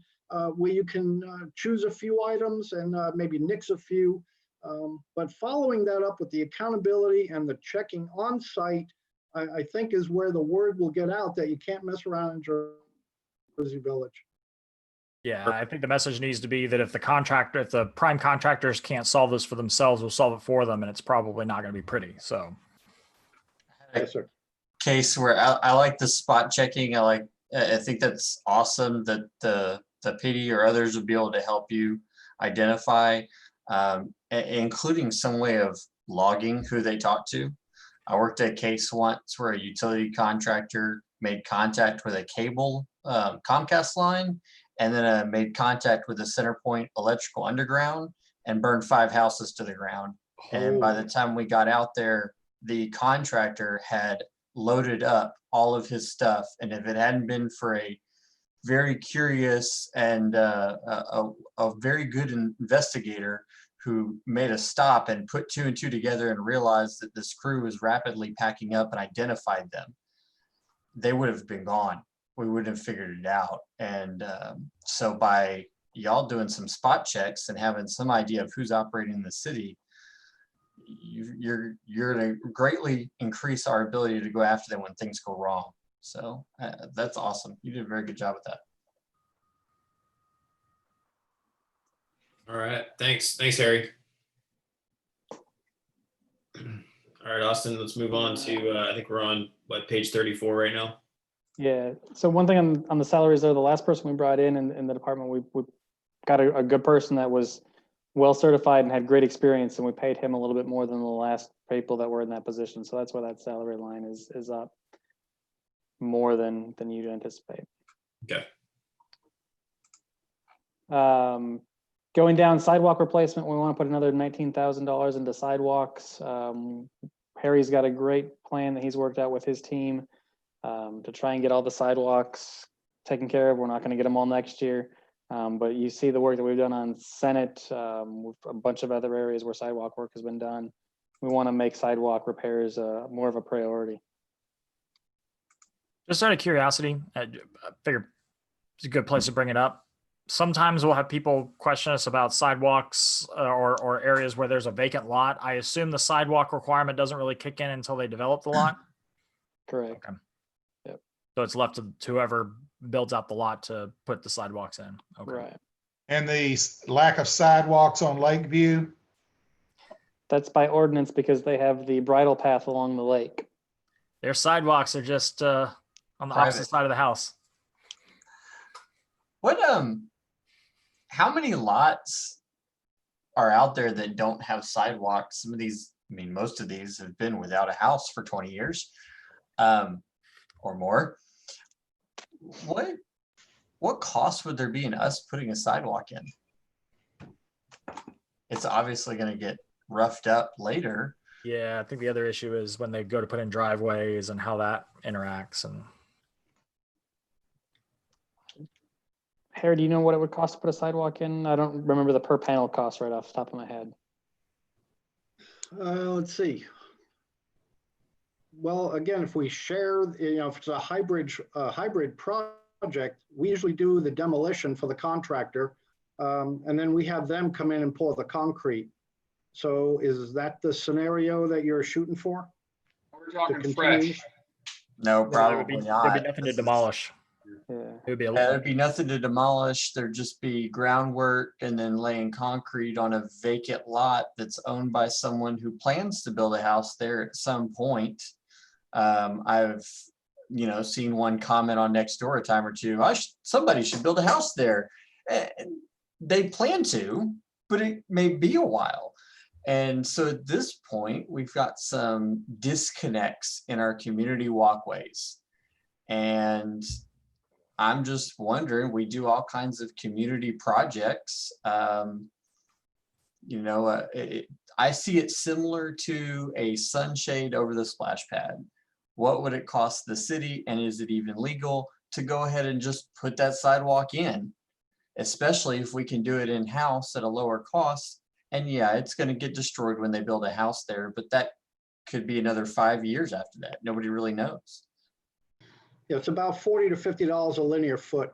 where you can choose a few items and maybe nix a few. But following that up with the accountability and the checking on site, I think is where the word will get out that you can't mess around in Jersey Village. Yeah, I think the message needs to be that if the prime contractors can't solve this for themselves, we'll solve it for them, and it's probably not going to be pretty. So, Yes, sir. Case where I like the spot checking. I think that's awesome that the PD or others would be able to help you identify, including some way of logging who they talk to. I worked at a case once where a utility contractor made contact with a cable Comcast line, and then made contact with a CenterPoint electrical underground and burned 5 houses to the ground. And by the time we got out there, the contractor had loaded up all of his stuff. And if it hadn't been for a very curious and a very good investigator who made a stop and put 2 and 2 together and realized that this crew was rapidly packing up and identified them, they would have been gone. We wouldn't have figured it out. And so by y'all doing some spot checks and having some idea of who's operating in the city, you're going to greatly increase our ability to go after them when things go wrong. So that's awesome. You did a very good job with that. All right. Thanks, Harry. All right, Austin, let's move on to, I think we're on page 34 right now. Yeah, so one thing on the salaries there, the last person we brought in the department, we got a good person that was well certified and had great experience, and we paid him a little bit more than the last people that were in that position. So that's why that salary line is up more than you'd anticipate. Okay. Going down sidewalk replacement, we want to put another $19,000 into sidewalks. Harry's got a great plan that he's worked out with his team to try and get all the sidewalks taken care of. We're not going to get them all next year. But you see the work that we've done on Senate, with a bunch of other areas where sidewalk work has been done. We want to make sidewalk repairs more of a priority. just out of curiosity, I figure it's a good place to bring it up. Sometimes we'll have people question us about sidewalks or areas where there's a vacant lot. I assume the sidewalk requirement doesn't really kick in until they develop the lot. Correct. Okay. Yep. So it's left to whoever builds out the lot to put the sidewalks in. Okay. Right. And the lack of sidewalks on Lakeview, That's by ordinance because they have the bridle path along the lake. Their sidewalks are just on the opposite side of the house. What how many lots are out there that don't have sidewalks? Some of these, I mean, most of these have been without a house for 20 years or more. What cost would there be in us putting a sidewalk in? It's obviously going to get roughed up later. Yeah, I think the other issue is when they go to put in driveways and how that interacts. And Harry, do you know what it would cost to put a sidewalk in? I don't remember the per panel cost right off the top of my head. Let's see. Well, again, if we share, if it's a hybrid project, we usually do the demolition for the contractor, and then we have them come in and pour the concrete. So is that the scenario that you're shooting for? We're talking fresh. No, probably there'd be not. nothing to demolish. Yeah. It would be a There'd be nothing to demolish. There'd just be groundwork and then laying concrete on a vacant lot that's owned by someone who plans to build a house there at some point. I've, seen one comment on Nextdoor a time or two. Somebody should build a house there. And they plan to, but it may be a while. And so at this point, we've got some disconnects in our community walkways. And I'm just wondering, we do all kinds of community projects. I see it similar to a sunshade over the splash pad. What would it cost the city, and is it even legal to go ahead and just put that sidewalk in? Especially if we can do it in-house at a lower cost. And yeah, it's going to get destroyed when they build a house there, but that could be another 5 years after that. Nobody really knows. Yeah, it's about $40 to $50 a linear foot.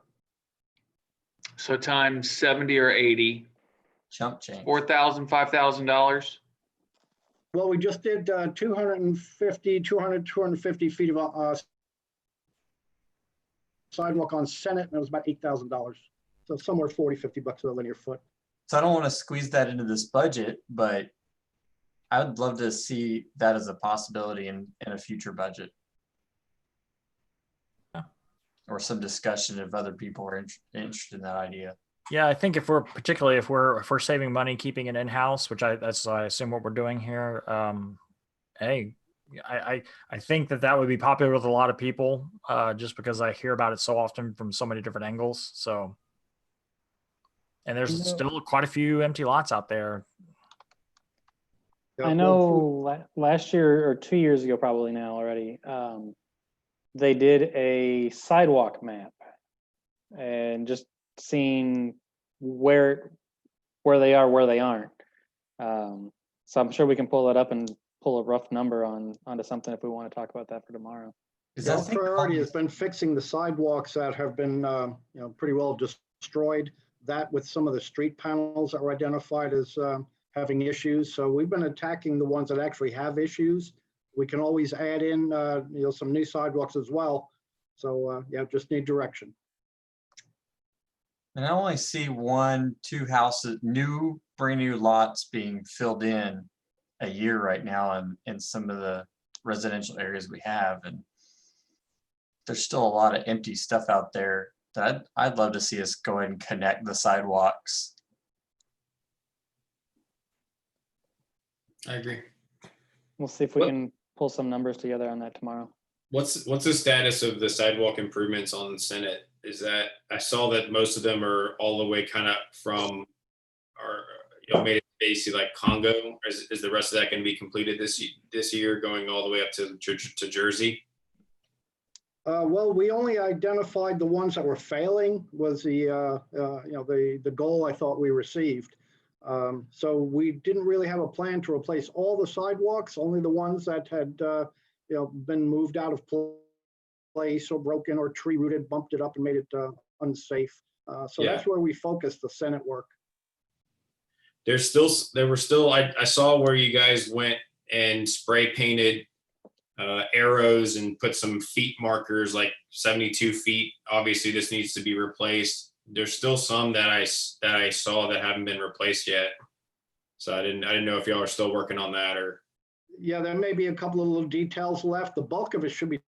So times 70 or 80, Chump change. $4,000, $5,000. Well, we just did 250 feet of sidewalk on Senate, and it was about $8,000. So somewhere 40, $50 a linear foot. So I don't want to squeeze that into this budget, but I would love to see that as a possibility in a future budget. Or some discussion if other people are interested in that idea. Yeah, I think if we're saving money keeping it in house, which I assume what we're doing here. I think that would be popular with a lot of people, just because I hear about it so often from so many different angles. So, and there's still quite a few empty lots out there. Yeah, I know last year or 2 years ago, probably now already, they did a sidewalk map and just seeing where they are, where they aren't. So I'm sure we can pull that up and pull a rough number onto something if we want to talk about that for tomorrow. Our priority has been fixing the sidewalks that have been, pretty well destroyed. That with some of the street panels that were identified as having issues. So we've been attacking the ones that actually have issues. We can always add in, some new sidewalks as well. So just need direction. And I only see 1, 2 houses, brand new lots being filled in a year right now in some of the residential areas we have. And there's still a lot of empty stuff out there that I'd love to see us go ahead and connect the sidewalks. I agree. We'll see if we can pull some numbers together on that tomorrow. What's the status of the sidewalk improvements on the Senate? Is that, I saw that most of them are all the way kind of from made it basically like Congo. Is the rest of that going to be completed this year, going all the way up to Jersey? Well, we only identified the ones that were failing was the goal I thought we received. So we didn't really have a plan to replace all the sidewalks, only the ones that had, been moved out of place or broken or tree rooted, bumped it up and made it unsafe. That's where we focused the Senate work. I saw where you guys went and spray painted arrows and put some feet markers, like 72 feet. Obviously this needs to be replaced. There's still some that I saw that haven't been replaced yet. So I didn't know if y'all are still working on that or. Yeah, there may be a couple of little details left. The bulk of it should be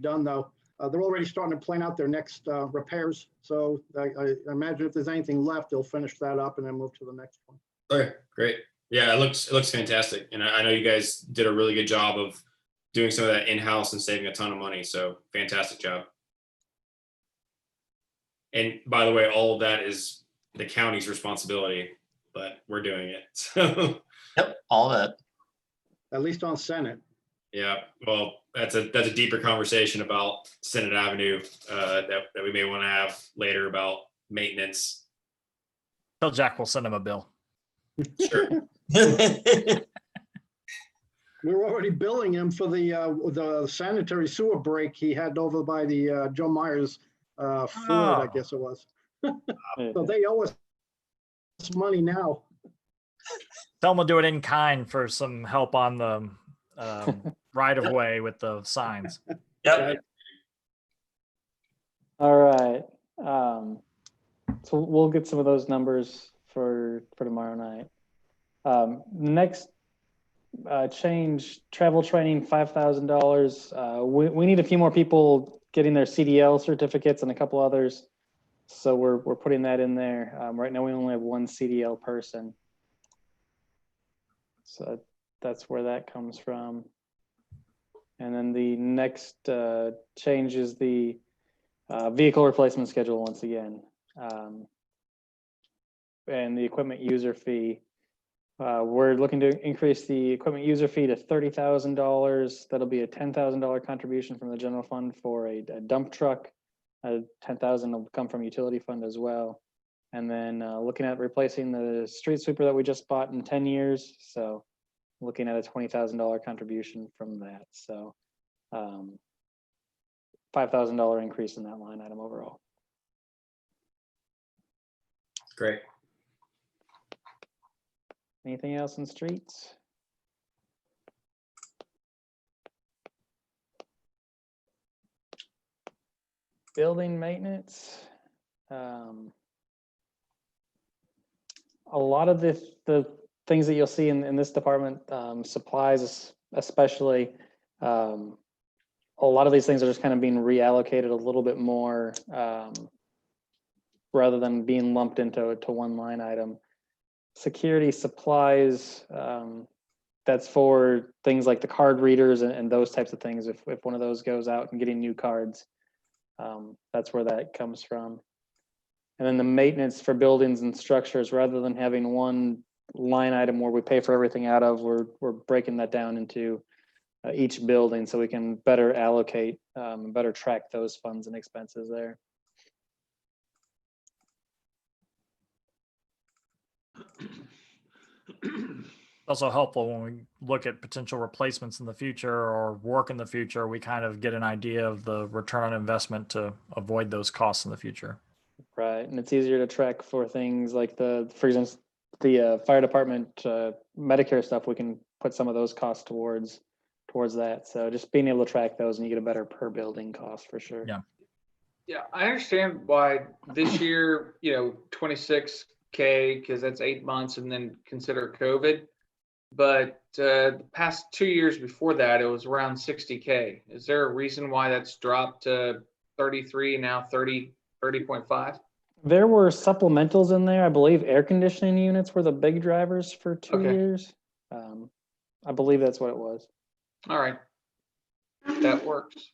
done though. They're already starting to plan out their next repairs. So I imagine if there's anything left, they'll finish that up and then move to the next one. Okay, great. Yeah, it looks fantastic. And I know you guys did a really good job of doing some of that in-house and saving a ton of money. So fantastic job. And by the way, all of that is the county's responsibility, but we're doing it. So yep, all that. At least on Senate. Yeah, well, that's a deeper conversation about Senate Avenue that we may want to have later about maintenance. Tell Jack we'll send him a bill. Sure. We're already billing him for the sanitary sewer break he had over by the Joe Myers Ford, I guess it was. So they owe us money now. Tell him we'll do it in kind for some help on the right of way with the signs. Yep. All right. So we'll get some of those numbers for tomorrow night. Next change, travel training, $5,000. We need a few more people getting their CDL certificates and a couple others. So we're putting that in there. Right now we only have one CDL person. So that's where that comes from. And then the next change is the vehicle replacement schedule once again. And the equipment user fee. We're looking to increase the equipment user fee to $30,000. That'll be a $10,000 contribution from the general fund for a dump truck. $10,000 will come from utility fund as well. And then looking at replacing the street sweeper that we just bought in 10 years. So looking at a $20,000 contribution from that. So $5,000 increase in that line item overall. Great. Anything else in streets? Building maintenance. A lot of the things that you'll see in this department, supplies especially, a lot of these things are just kind of being reallocated a little bit more rather than being lumped into one line item. Security supplies, that's for things like the card readers and those types of things. If one of those goes out and getting new cards, that's where that comes from. And then the maintenance for buildings and structures, rather than having one line item where we pay for everything out of, we're breaking that down into each building so we can better allocate, better track those funds and expenses there. Also helpful when we look at potential replacements in the future or work in the future, we kind of get an idea of the return on investment to avoid those costs in the future. Right, and it's easier to track for things like for instance, the fire department Medicare stuff. We can put some of those costs towards that. So just being able to track those, and you get a better per building cost for sure. Yeah. Yeah, I understand why this year, 26K, because that's 8 months and then consider COVID. But the past 2 years before that, it was around 60K. Is there a reason why that's dropped to 33, now 30.5? There were supplementals in there. I believe air conditioning units were the big drivers for 2 Okay. years. I believe that's what it was. All right, that works.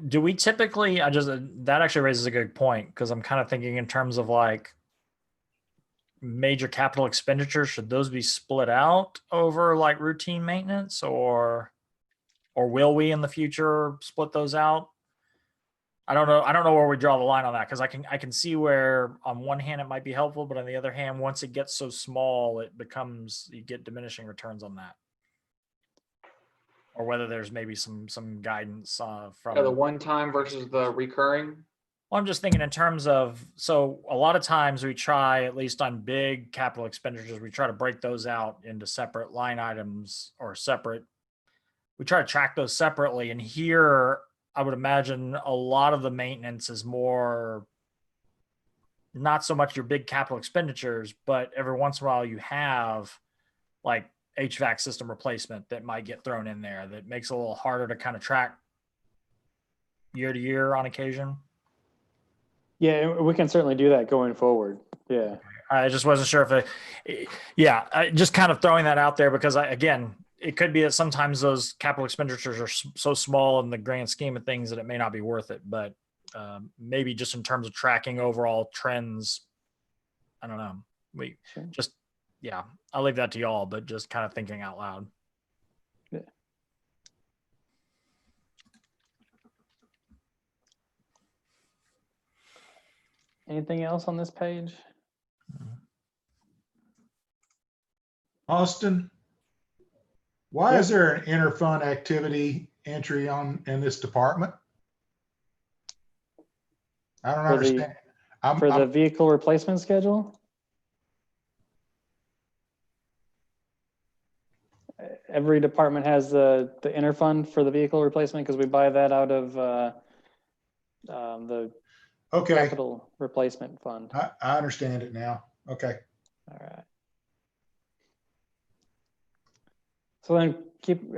Do we typically, that actually raises a good point, because I'm kind of thinking in terms of like major capital expenditures. Should those be split out over like routine maintenance, or will we in the future split those out? I don't know where we draw the line on that, because I can see where on one hand it might be helpful, but on the other hand, once it gets so small, you get diminishing returns on that. Or whether there's maybe some guidance from The one time versus the recurring. Well, I'm just thinking in terms of, so a lot of times we try, at least on big capital expenditures, we try to break those out into separate line items or we try to track those separately. And here, I would imagine a lot of the maintenance is more, not so much your big capital expenditures, but every once in a while you have like HVAC system replacement that might get thrown in there that makes it a little harder to kind of track year to year on occasion. Yeah, we can certainly do that going forward. Yeah. I just wasn't sure if I just kind of throwing that out there, because it could be that sometimes those capital expenditures are so small in the grand scheme of things that it may not be worth it. But maybe just in terms of tracking overall trends, I don't know. I'll leave that to y'all, but just kind of thinking out loud. Yeah. Anything else on this page? Austin, why is there an interfund activity entry in this department? I don't understand. For the vehicle replacement schedule? every department has the interfund for the vehicle replacement because we buy that out of the Okay, capital replacement fund. I understand it now. Okay. All right. So then keep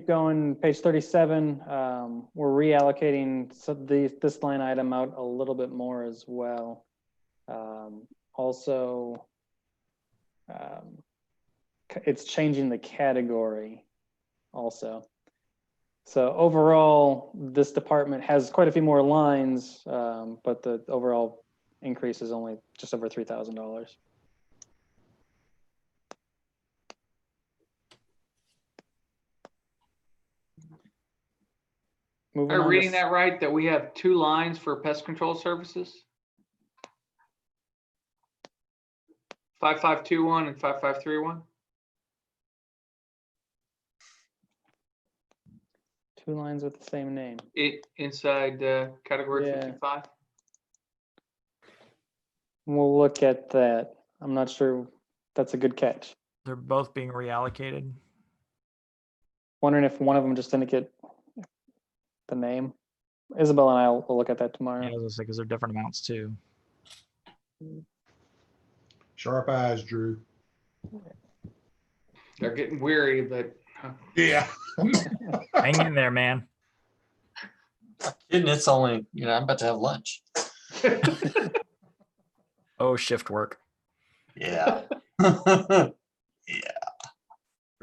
going. Page 37. We're reallocating this line item out a little bit more as well. Also, it's changing the category also. So overall, this department has quite a few more lines, but the overall increase is only just over $3,000. Moving Am I on to reading that right, that we have 2 lines for pest control services? 5521 and 5531? 2 lines with the same name. Inside category Yeah. 55? We'll look at that. I'm not sure. That's a good catch. They're both being reallocated. Wondering if one of them just didn't get the name. Isabel and I will look at that tomorrow. Yeah, because they're different amounts too. Sharp eyes, Drew. They're getting weary, but Yeah. Hang in there, man. And it's only, I'm about to have lunch. Oh, shift work. Yeah. Greg's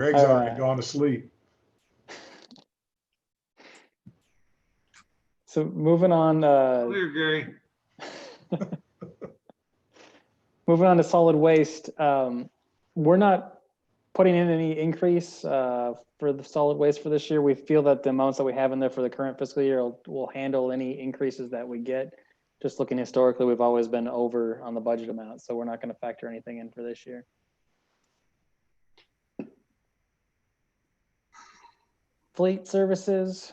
All already right. gone to sleep. So moving on. Clear, Gary. Moving on to solid waste. We're not putting in any increase for the solid waste for this year. We feel that the amounts that we have in there for the current fiscal year will handle any increases that we get. Just looking historically, we've always been over on the budget amount, so we're not going to factor anything in for this year. Fleet services.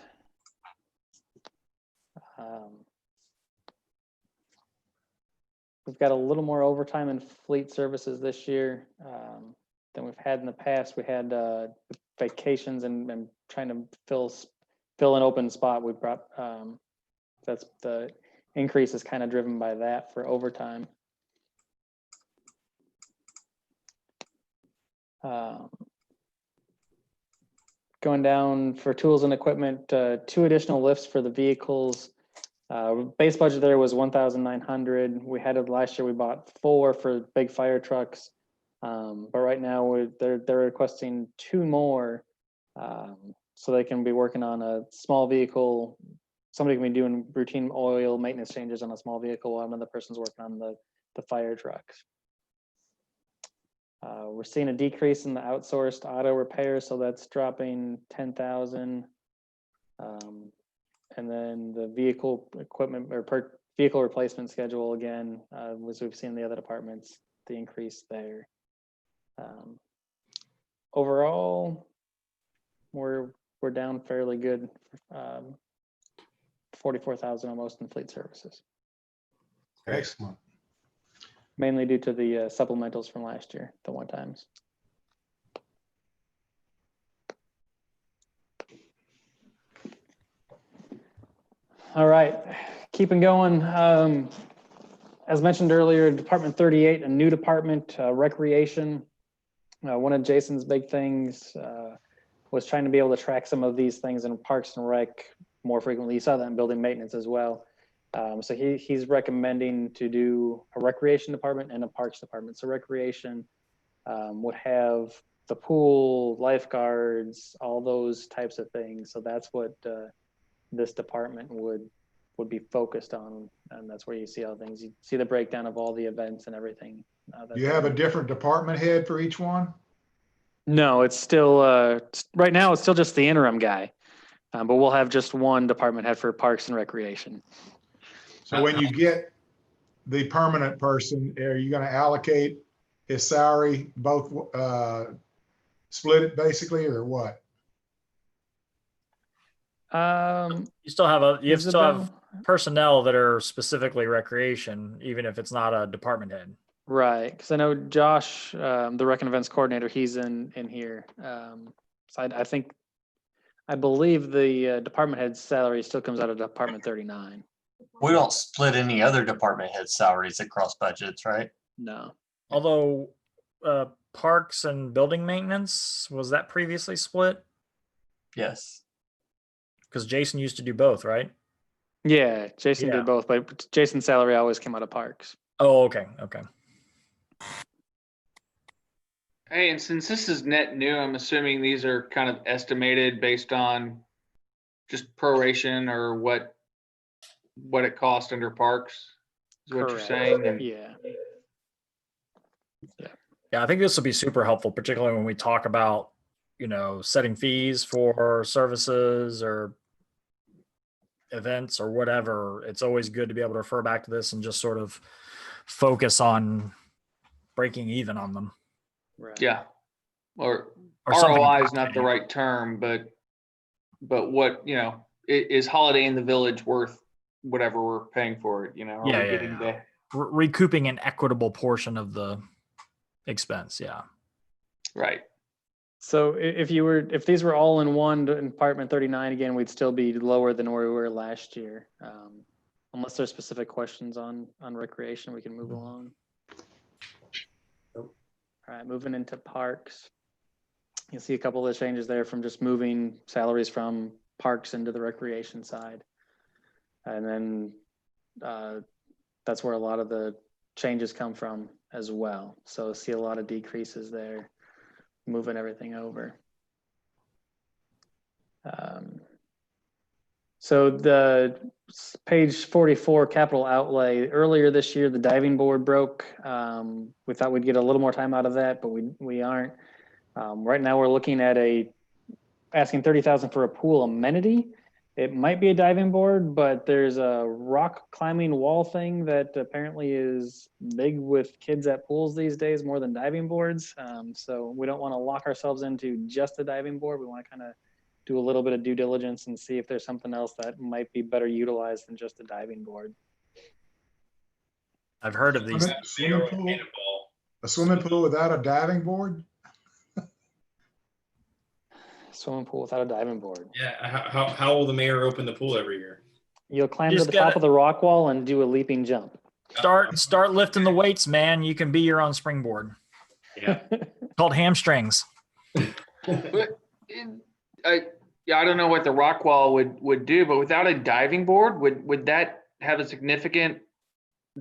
We've got a little more overtime in fleet services this year than we've had in the past. We had vacations and trying to fill an open spot. We brought that's the increase is kind of driven by that for overtime. Going down for tools and equipment, 2 additional lifts for the vehicles. Base budget there was 1,900. We had it last year. We bought 4 for big fire trucks, but right now they're requesting 2 more, so they can be working on a small vehicle. Somebody can be doing routine oil maintenance changes on a small vehicle while another person's working on the fire trucks. We're seeing a decrease in the outsourced auto repair, so that's dropping 10,000. And then the vehicle equipment or vehicle replacement schedule again, as we've seen in the other departments, the increase there. Overall, we're down fairly good, 44,000 almost in fleet services, Excellent. mainly due to the supplementals from last year, the one times. All right, keeping going. As mentioned earlier, Department 38, a new department, recreation. One of Jason's big things was trying to be able to track some of these things in Parks and Rec more frequently. You saw that in building maintenance as well. So he's recommending to do a recreation department and a parks department. So recreation would have the pool, lifeguards, all those types of things. So that's what this department would be focused on, and that's where you see all things. You see the breakdown of all the events and everything. Do you have a different department head for each one? No, it's still right now. It's still just the interim guy, but we'll have just one department head for Parks and Recreation. So when you get the permanent person, are you going to allocate his salary, both split it basically, or what? You still have Isabel? personnel that are specifically recreation, even if it's not a department head. Right, because I know Josh, the rec and events coordinator, he's in here. So I believe the department head's salary still comes out of Department 39. We don't split any other department head salaries across budgets, right? No. Although parks and building maintenance, was that previously split? Yes. Because Jason used to do both, right? Yeah, Jason Yeah. did both, but Jason's salary always came out of parks. Oh, okay. Okay. Hey, and since this is net new, I'm assuming these are kind of estimated based on just proration or what it cost under parks, is what you're Correct. saying? And Yeah. Yeah, I think this will be super helpful, particularly when we talk about, setting fees for services or events or whatever. It's always good to be able to refer back to this and just sort of focus on breaking even on them. Right. yeah, or something ROI is not the right term, but what, is Holiday in the Village worth whatever we're paying for it, Are we Yeah, getting yeah. Recouping an equitable portion of the expense. Yeah. right? So if these were all in one Department 39, again, we'd still be lower than where we were last year. Unless there's specific questions on recreation, we can move along. All right, moving into parks. You'll see a couple of changes there from just moving salaries from parks into the recreation side. And then that's where a lot of the changes come from as well. So see a lot of decreases there, moving everything over. So the page 44 capital outlay, earlier this year, the diving board broke. We thought we'd get a little more time out of that, but we aren't. Right now we're looking at asking 30,000 for a pool amenity. It might be a diving board, but there's a rock climbing wall thing that apparently is big with kids at pools these days, more than diving boards. So we don't want to lock ourselves into just a diving board. We want to kind of do a little bit of due diligence and see if there's something else that might be better utilized than just a diving board. I've heard of these. A swimming pool without a diving board? Swimming pool without a diving board. Yeah, how will the mayor open the pool every year? You'll climb You to just the top gotta- of the rock wall and do a leaping jump. Start lifting the weights, man. You can be your own springboard. Yeah. Called hamstrings. But I don't know what the rock wall would do, but without a diving board, would that have a significant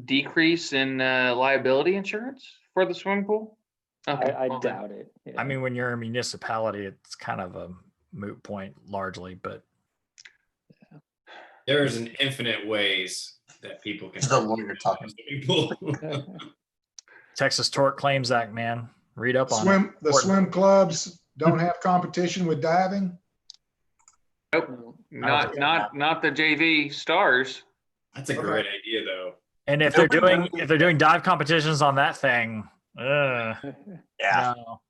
decrease in liability insurance for the swimming pool? Okay, I well, doubt it. Yeah. I mean, when you're a municipality, it's kind of a moot point largely, but There's an infinite ways that people can. It's the lawyer talking. Texas Tort Claims Act, man. Read up on it. The swim clubs don't have competition with diving? Nope, not the JV Stars. That's a great idea, though. And if they're doing dive competitions on that thing, Yeah. no.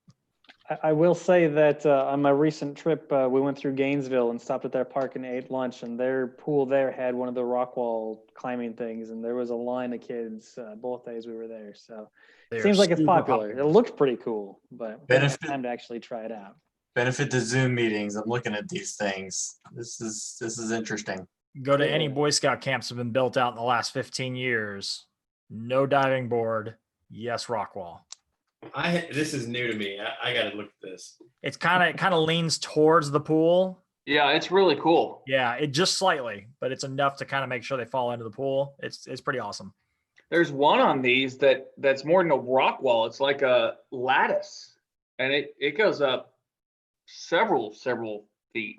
I will say that on my recent trip, we went through Gainesville and stopped at their park and ate lunch, and their pool there had one of the rock wall climbing things, and there was a line of kids both days we were there. So They it are seems like it's super popular. It looked pretty cool, but we didn't have Benefit- time to actually try it out. Benefit to Zoom meetings. I'm looking at these things. This is interesting. Go to any Boy Scout camps that have been built out in the last 15 years. No diving board. Yes, rock wall. This is new to me. I got to look at this. It kind of leans towards the pool. Yeah, it's really cool. Yeah, it just slightly, but it's enough to kind of make sure they fall into the pool. It's pretty awesome. There's one on these that's more than a rock wall. It's like a lattice, and it goes up several feet,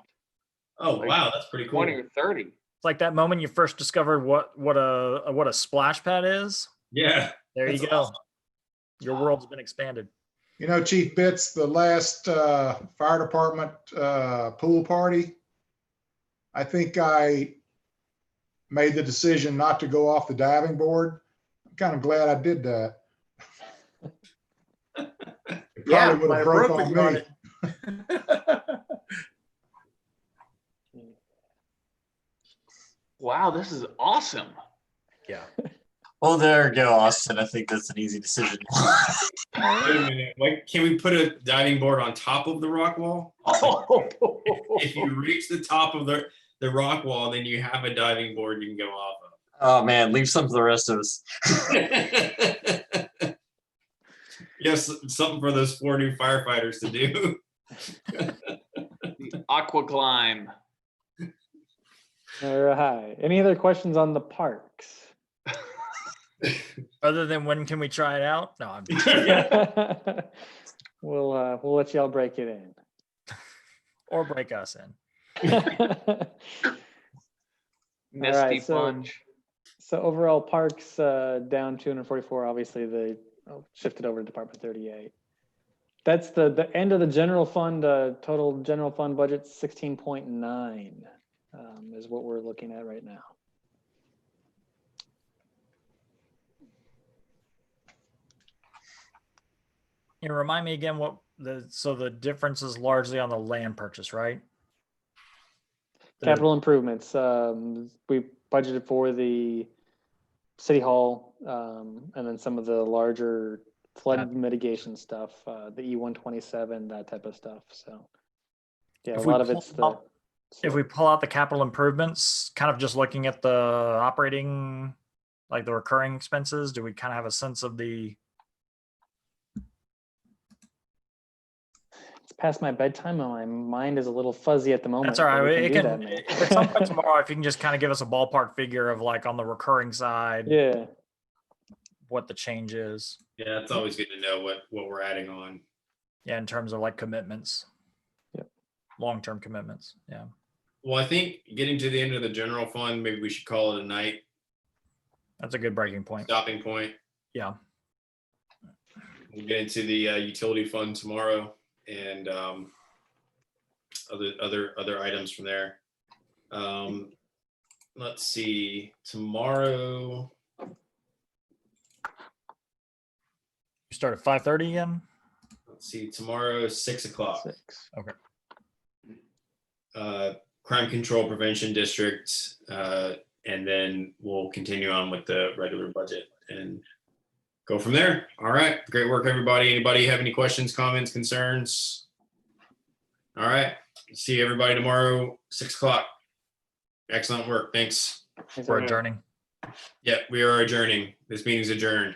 Oh, Like wow. That's pretty cool. 20 or 30. It's like that moment you first discovered what a splash pad is. Yeah. There you That's go. awesome. Your world's been expanded. You know, Chief Bitts, the last fire department pool party, I think I made the decision not to go off the diving board. I'm kind of glad I did that. It Yeah, probably would might have have broke broken on you on me. it. Wow, this is awesome. Yeah. Oh, there you go, Austin. I think that's an easy decision. Wait a minute. Why can't we put a diving board on top of the rock wall? If you reach the top of the rock wall, then you have a diving board you can go off Oh man, leave some for the rest of us. of. Yes, something for those 4 new firefighters to do. The aqua climb. All right. Any other questions on the parks? Other than when can we try it out? No, I'm We'll let y'all break it in. or break us in. Misty so- plunge. So overall parks down 244, obviously they shifted over to Department 38. That's the end of the general fund, total general fund budget 16.9 is what we're looking at right now. You remind me again what the difference is largely on the land purchase, right? Capital improvements, we budgeted for the city hall and then some of the larger flood mitigation stuff, the E-127, that type of stuff. So yeah, a If we lot of pull it's the. out- If we pull out the capital improvements, kind of just looking at the operating, like the recurring expenses, do we kind of have a sense of the, It's past my bedtime and my mind is a little fuzzy at the moment. that's all right. but we It do can, that, man. if at some point tomorrow, if you can just kind of give us a ballpark figure of like on the recurring side, Yeah, what the change is. Yeah, it's always good to know what we're adding on. Yeah, in terms of like commitments. Yep. Long-term commitments. Yeah. Well, I think getting to the end of the general fund, maybe we should call it a night, That's a good breaking point. stopping point. Yeah. We'll get into the utility fund tomorrow and other items from there. Let's see, tomorrow. You start at 5:30 again? Let's see, tomorrow, 6 o'clock. 6. Crime Control Prevention District, and then we'll continue on with the regular budget and go from there. All right, great work, everybody. Anybody have any questions, comments, concerns? All right, see everybody tomorrow, 6 o'clock. Excellent work, thanks. We're adjourning. Yeah, we are adjourning. This meeting's adjourned.